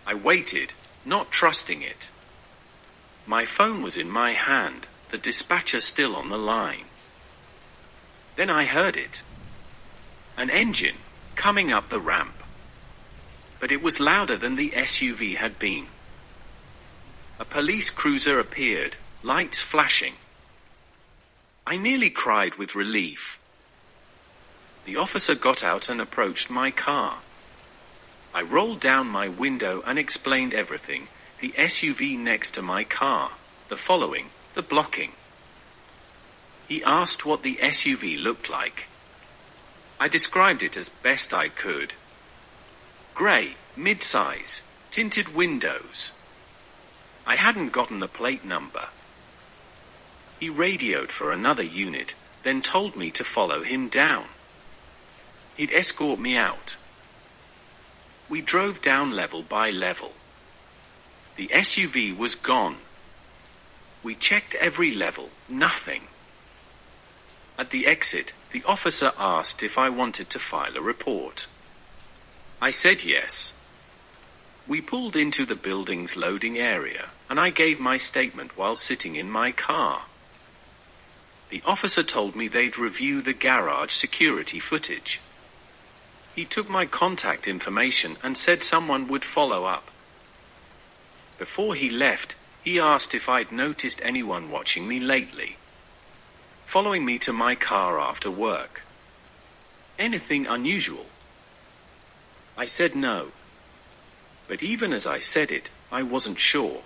I waited, not trusting it. My phone was in my hand, the dispatcher still on the line. Then I heard it. An engine, coming up the ramp. But it was louder than the SUV had been. A police cruiser appeared, lights flashing. I nearly cried with relief. The officer got out and approached my car. I rolled down my window and explained everything, the SUV next to my car, the following, the blocking. He asked what the SUV looked like. I described it as best I could. Grey, mid-size, tinted windows. I hadn't gotten the plate number. He radioed for another unit, then told me to follow him down. He'd escort me out. We drove down level by level. The SUV was gone. We checked every level, nothing. At the exit, the officer asked if I wanted to file a report. I said yes. We pulled into the building's loading area, and I gave my statement while sitting in my car. The officer told me they'd review the garage security footage. He took my contact information and said someone would follow up. Before he left, he asked if I'd noticed anyone watching me lately, following me to my car after work. Anything unusual? I said no. But even as I said it, I wasn't sure.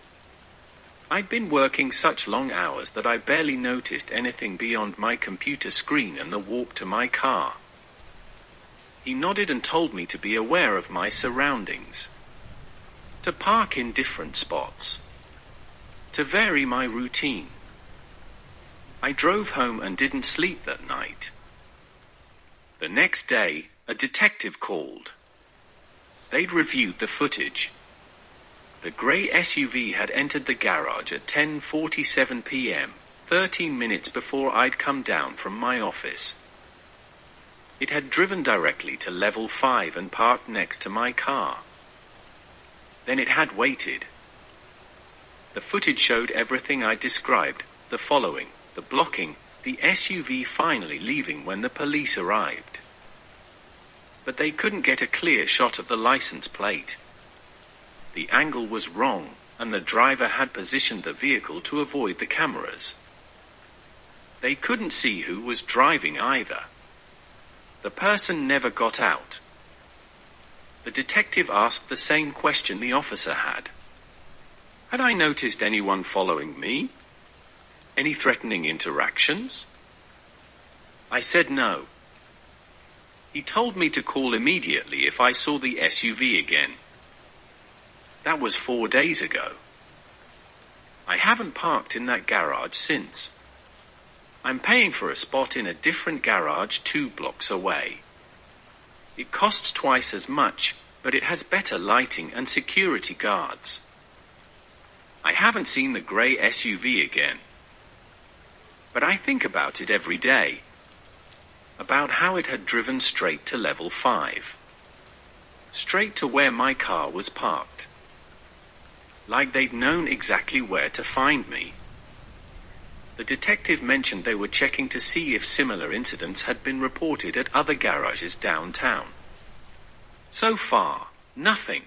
I'd been working such long hours that I barely noticed anything beyond my computer screen and the walk to my car. He nodded and told me to be aware of my surroundings, to park in different spots, to vary my routine. I drove home and didn't sleep that night. The next day, a detective called. They'd reviewed the footage. The grey SUV had entered the garage at 10:47 p.m., 13 minutes before I'd come down from my office. It had driven directly to level 5 and parked next to my car. Then it had waited. The footage showed everything I described, the following, the blocking, the SUV finally leaving when the police arrived. But they couldn't get a clear shot of the license plate. The angle was wrong, and the driver had positioned the vehicle to avoid the cameras. They couldn't see who was driving either. The person never got out. The detective asked the same question the officer had. Had I noticed anyone following me? Any threatening interactions? I said no. He told me to call immediately if I saw the SUV again. That was 4 days ago. I haven't parked in that garage since. I'm paying for a spot in a different garage 2 blocks away. It costs twice as much, but it has better lighting and security guards. I haven't seen the grey SUV again. But I think about it every day. About how it had driven straight to level 5. Straight to where my car was parked. Like they'd known exactly where to find me. The detective mentioned they were checking to see if similar incidents had been reported at other garages downtown. So far, nothing.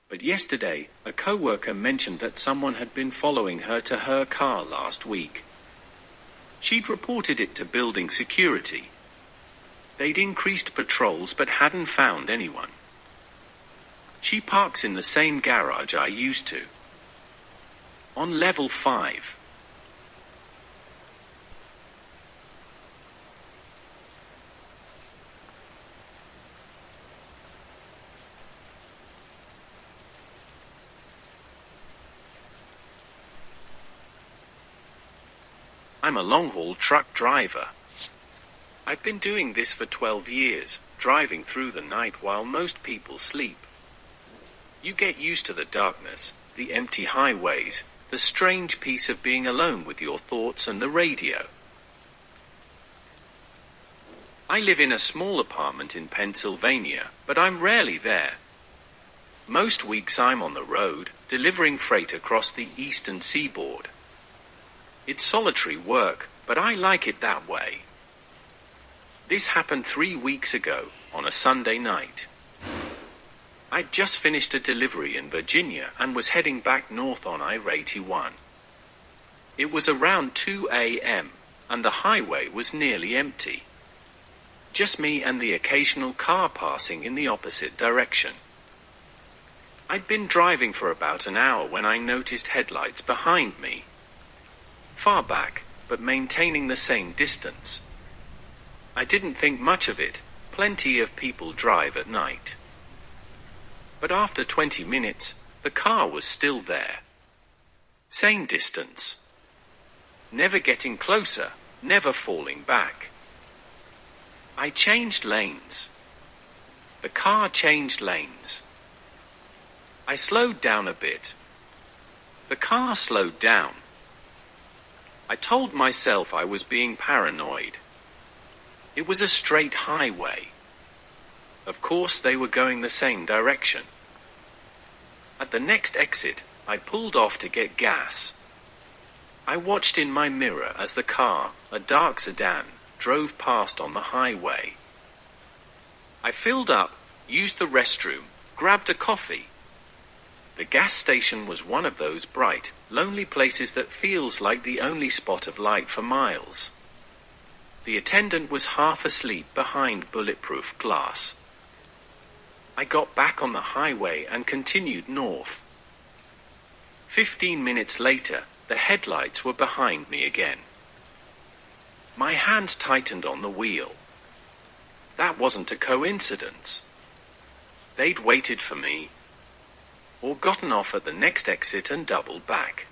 But yesterday, a co-worker mentioned that someone had been following her to her car last week. She'd reported it to building security. They'd increased patrols but hadn't found anyone. She parks in the same garage I used to. On level 5. I'm a long-haul truck driver. I've been doing this for 12 years, driving through the night while most people sleep. You get used to the darkness, the empty highways, the strange peace of being alone with your thoughts and the radio. I live in a small apartment in Pennsylvania, but I'm rarely there. Most weeks I'm on the road, delivering freight across the eastern seaboard. It's solitary work, but I like it that way. This happened 3 weeks ago, on a Sunday night. I'd just finished a delivery in Virginia and was heading back north on I-81. It was around 2 a.m., and the highway was nearly empty. Just me and the occasional car passing in the opposite direction. I'd been driving for about an hour when I noticed headlights behind me. Far back, but maintaining the same distance. I didn't think much of it, plenty of people drive at night. But after 20 minutes, the car was still there. Same distance. Never getting closer, never falling back. I changed lanes. The car changed lanes. I slowed down a bit. The car slowed down. I told myself I was being paranoid. It was a straight highway. Of course, they were going the same direction. At the next exit, I pulled off to get gas. I watched in my mirror as the car, a dark sedan, drove past on the highway. I filled up, used the restroom, grabbed a coffee. The gas station was one of those bright, lonely places that feels like the only spot of light for miles. The attendant was half asleep behind bulletproof glass. I got back on the highway and continued north. 15 minutes later, the headlights were behind me again. My hands tightened on the wheel. That wasn't a coincidence. They'd waited for me, or gotten off at the next exit and doubled back.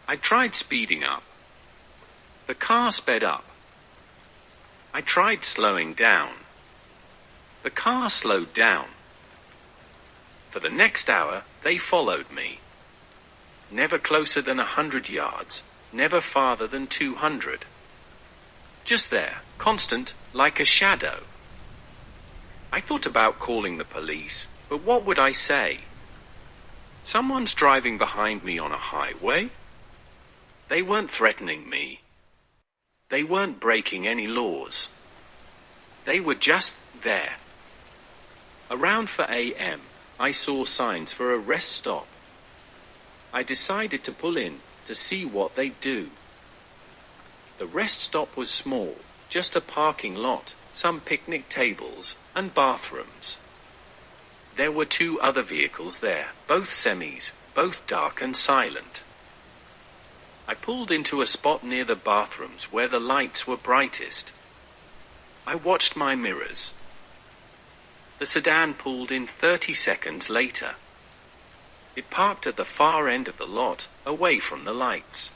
I tried speeding up. The car sped up. I tried slowing down. The car slowed down. For the next hour, they followed me. Never closer than 100 yards, never farther than 200. Just there, constant, like a shadow. I thought about calling the police, but what would I say? Someone's driving behind me on a highway? They weren't threatening me. They weren't breaking any laws. They were just there. Around 4 a.m., I saw signs for a rest stop. I decided to pull in to see what they'd do. The rest stop was small, just a parking lot, some picnic tables, and bathrooms. There were 2 other vehicles there, both semis, both dark and silent. I pulled into a spot near the bathrooms where the lights were brightest. I watched my mirrors. The sedan pulled in 30 seconds later. It parked at the far end of the lot, away from the lights.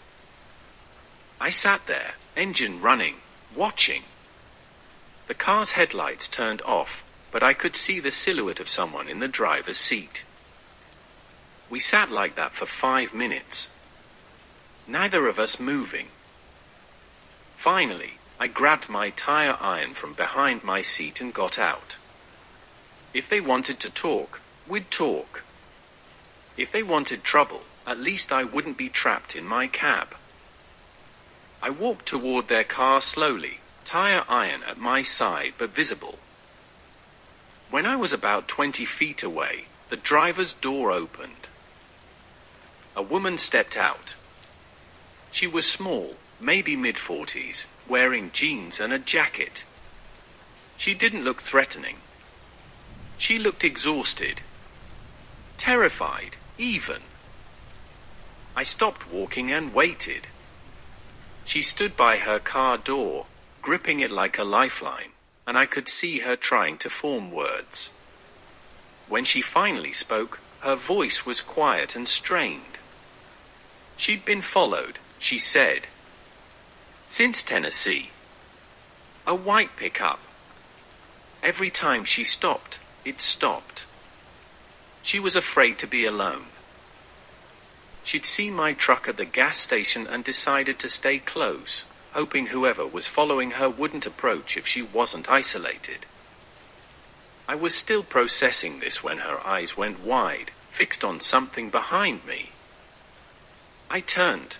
I sat there, engine running, watching. The car's headlights turned off, but I could see the silhouette of someone in the driver's seat. We sat like that for 5 minutes. Neither of us moving. Finally, I grabbed my tire iron from behind my seat and got out. If they wanted to talk, we'd talk. If they wanted trouble, at least I wouldn't be trapped in my cab. I walked toward their car slowly, tire iron at my side but visible. When I was about 20 feet away, the driver's door opened. A woman stepped out. She was small, maybe mid-40s, wearing jeans and a jacket. She didn't look threatening. She looked exhausted. Terrified, even. I stopped walking and waited. She stood by her car door, gripping it like a lifeline, and I could see her trying to form words. When she finally spoke, her voice was quiet and strained. She'd been followed, she said. Since Tennessee. A white pickup. Every time she stopped, it stopped. She was afraid to be alone. She'd seen my truck at the gas station and decided to stay close, hoping whoever was following her wouldn't approach if she wasn't isolated. I was still processing this when her eyes went wide, fixed on something behind me. I turned.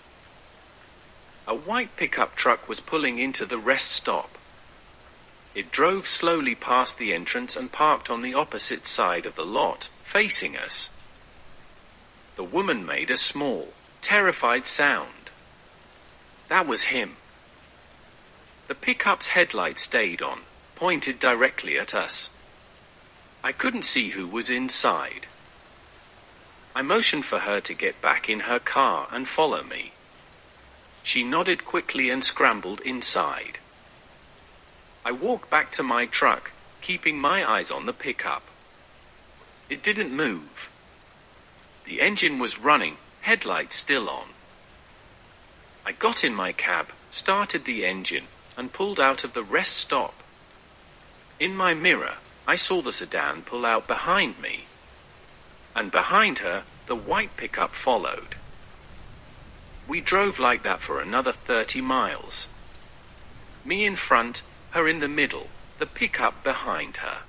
A white pickup truck was pulling into the rest stop. It drove slowly past the entrance and parked on the opposite side of the lot, facing us. The woman made a small, terrified sound. That was him. The pickup's headlight stayed on, pointed directly at us. I couldn't see who was inside. I motioned for her to get back in her car and follow me. She nodded quickly and scrambled inside. I walked back to my truck, keeping my eyes on the pickup. It didn't move. The engine was running, headlights still on. I got in my cab, started the engine, and pulled out of the rest stop. In my mirror, I saw the sedan pull out behind me. And behind her, the white pickup followed. We drove like that for another 30 miles. Me in front, her in the middle, the pickup behind her.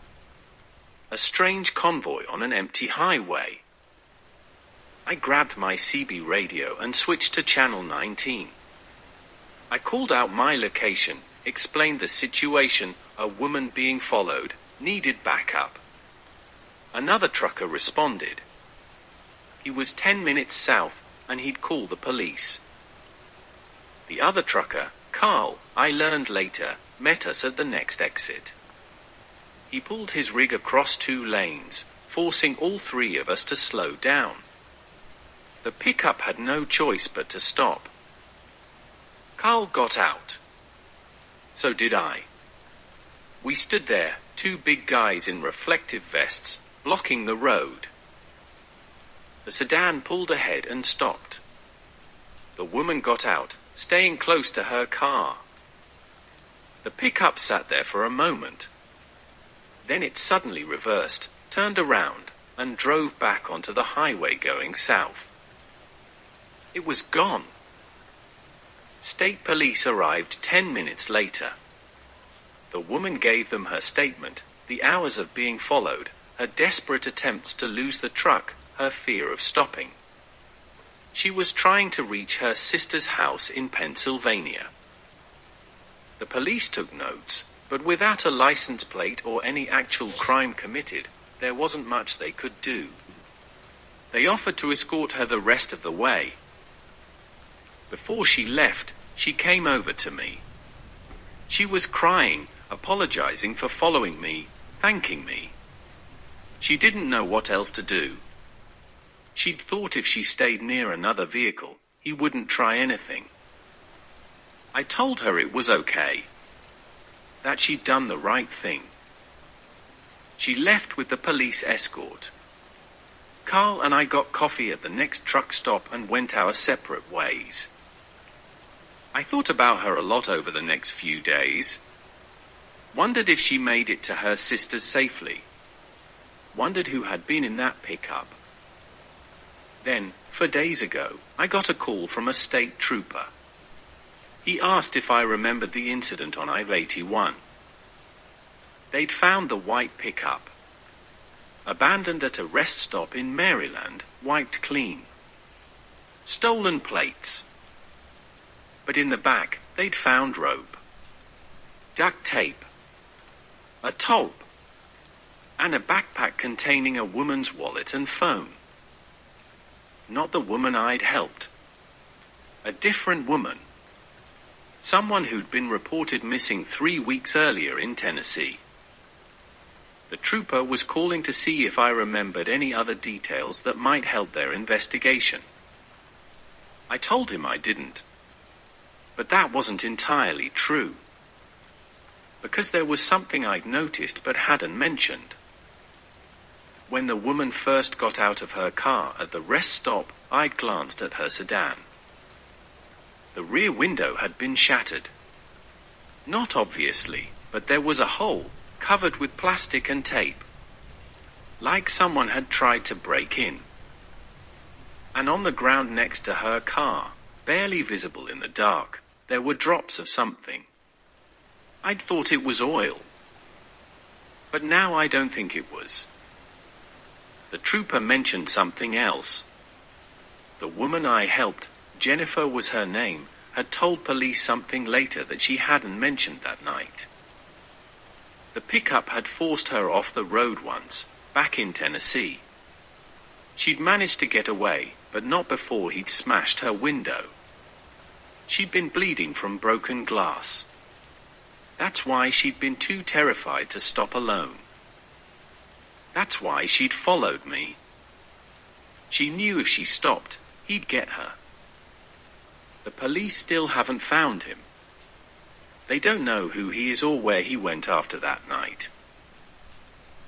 A strange convoy on an empty highway. I grabbed my CB radio and switched to channel 19. I called out my location, explained the situation, a woman being followed, needed backup. Another trucker responded. He was 10 minutes south, and he'd call the police. The other trucker, Carl, I learned later, met us at the next exit. He pulled his rig across 2 lanes, forcing all 3 of us to slow down. The pickup had no choice but to stop. Carl got out. So did I. We stood there, 2 big guys in reflective vests, blocking the road. The sedan pulled ahead and stopped. The woman got out, staying close to her car. The pickup sat there for a moment. Then it suddenly reversed, turned around, and drove back onto the highway going south. It was gone. State police arrived 10 minutes later. The woman gave them her statement, the hours of being followed, her desperate attempts to lose the truck, her fear of stopping. She was trying to reach her sister's house in Pennsylvania. The police took notes, but without a license plate or any actual crime committed, there wasn't much they could do. They offered to escort her the rest of the way. Before she left, she came over to me. She was crying, apologizing for following me, thanking me. She didn't know what else to do. She'd thought if she stayed near another vehicle, he wouldn't try anything. I told her it was okay, that she'd done the right thing. She left with the police escort. Carl and I got coffee at the next truck stop and went our separate ways. I thought about her a lot over the next few days. Wondered if she made it to her sister's safely. Wondered who had been in that pickup. Then, 4 days ago, I got a call from a state trooper. He asked if I remembered the incident on I-81. They'd found the white pickup, abandoned at a rest stop in Maryland, wiped clean. Stolen plates. But in the back, they'd found rope, duct tape, a tulp, and a backpack containing a woman's wallet and phone. Not the woman I'd helped. A different woman. Someone who'd been reported missing 3 weeks earlier in Tennessee. The trooper was calling to see if I remembered any other details that might help their investigation. I told him I didn't. But that wasn't entirely true. Because there was something I'd noticed but hadn't mentioned. When the woman first got out of her car at the rest stop, I'd glanced at her sedan. The rear window had been shattered. Not obviously, but there was a hole, covered with plastic and tape. Like someone had tried to break in. And on the ground next to her car, barely visible in the dark, there were drops of something. I'd thought it was oil. But now I don't think it was. The trooper mentioned something else. The woman I helped, Jennifer was her name, had told police something later that she hadn't mentioned that night. The pickup had forced her off the road once, back in Tennessee. She'd managed to get away, but not before he'd smashed her window. She'd been bleeding from broken glass. That's why she'd been too terrified to stop alone. That's why she'd followed me. She knew if she stopped, he'd get her. The police still haven't found him. They don't know who he is or where he went after that night.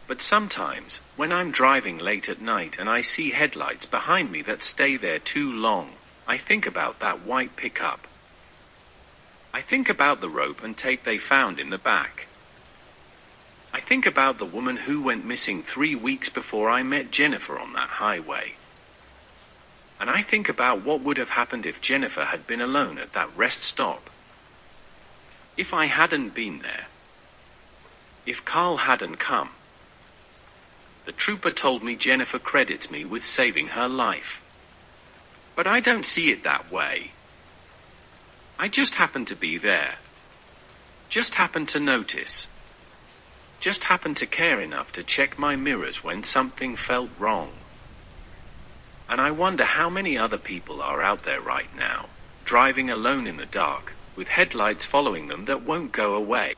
But sometimes, when I'm driving late at night and I see headlights behind me that stay there too long, I think about that white pickup. I think about the rope and tape they found in the back. I think about the woman who went missing 3 weeks before I met Jennifer on that highway. And I think about what would have happened if Jennifer had been alone at that rest stop. If I hadn't been there. If Carl hadn't come. The trooper told me Jennifer credits me with saving her life. But I don't see it that way. I just happened to be there. Just happened to notice. Just happened to care enough to check my mirrors when something felt wrong. And I wonder how many other people are out there right now, driving alone in the dark, with headlights following them that won't go away.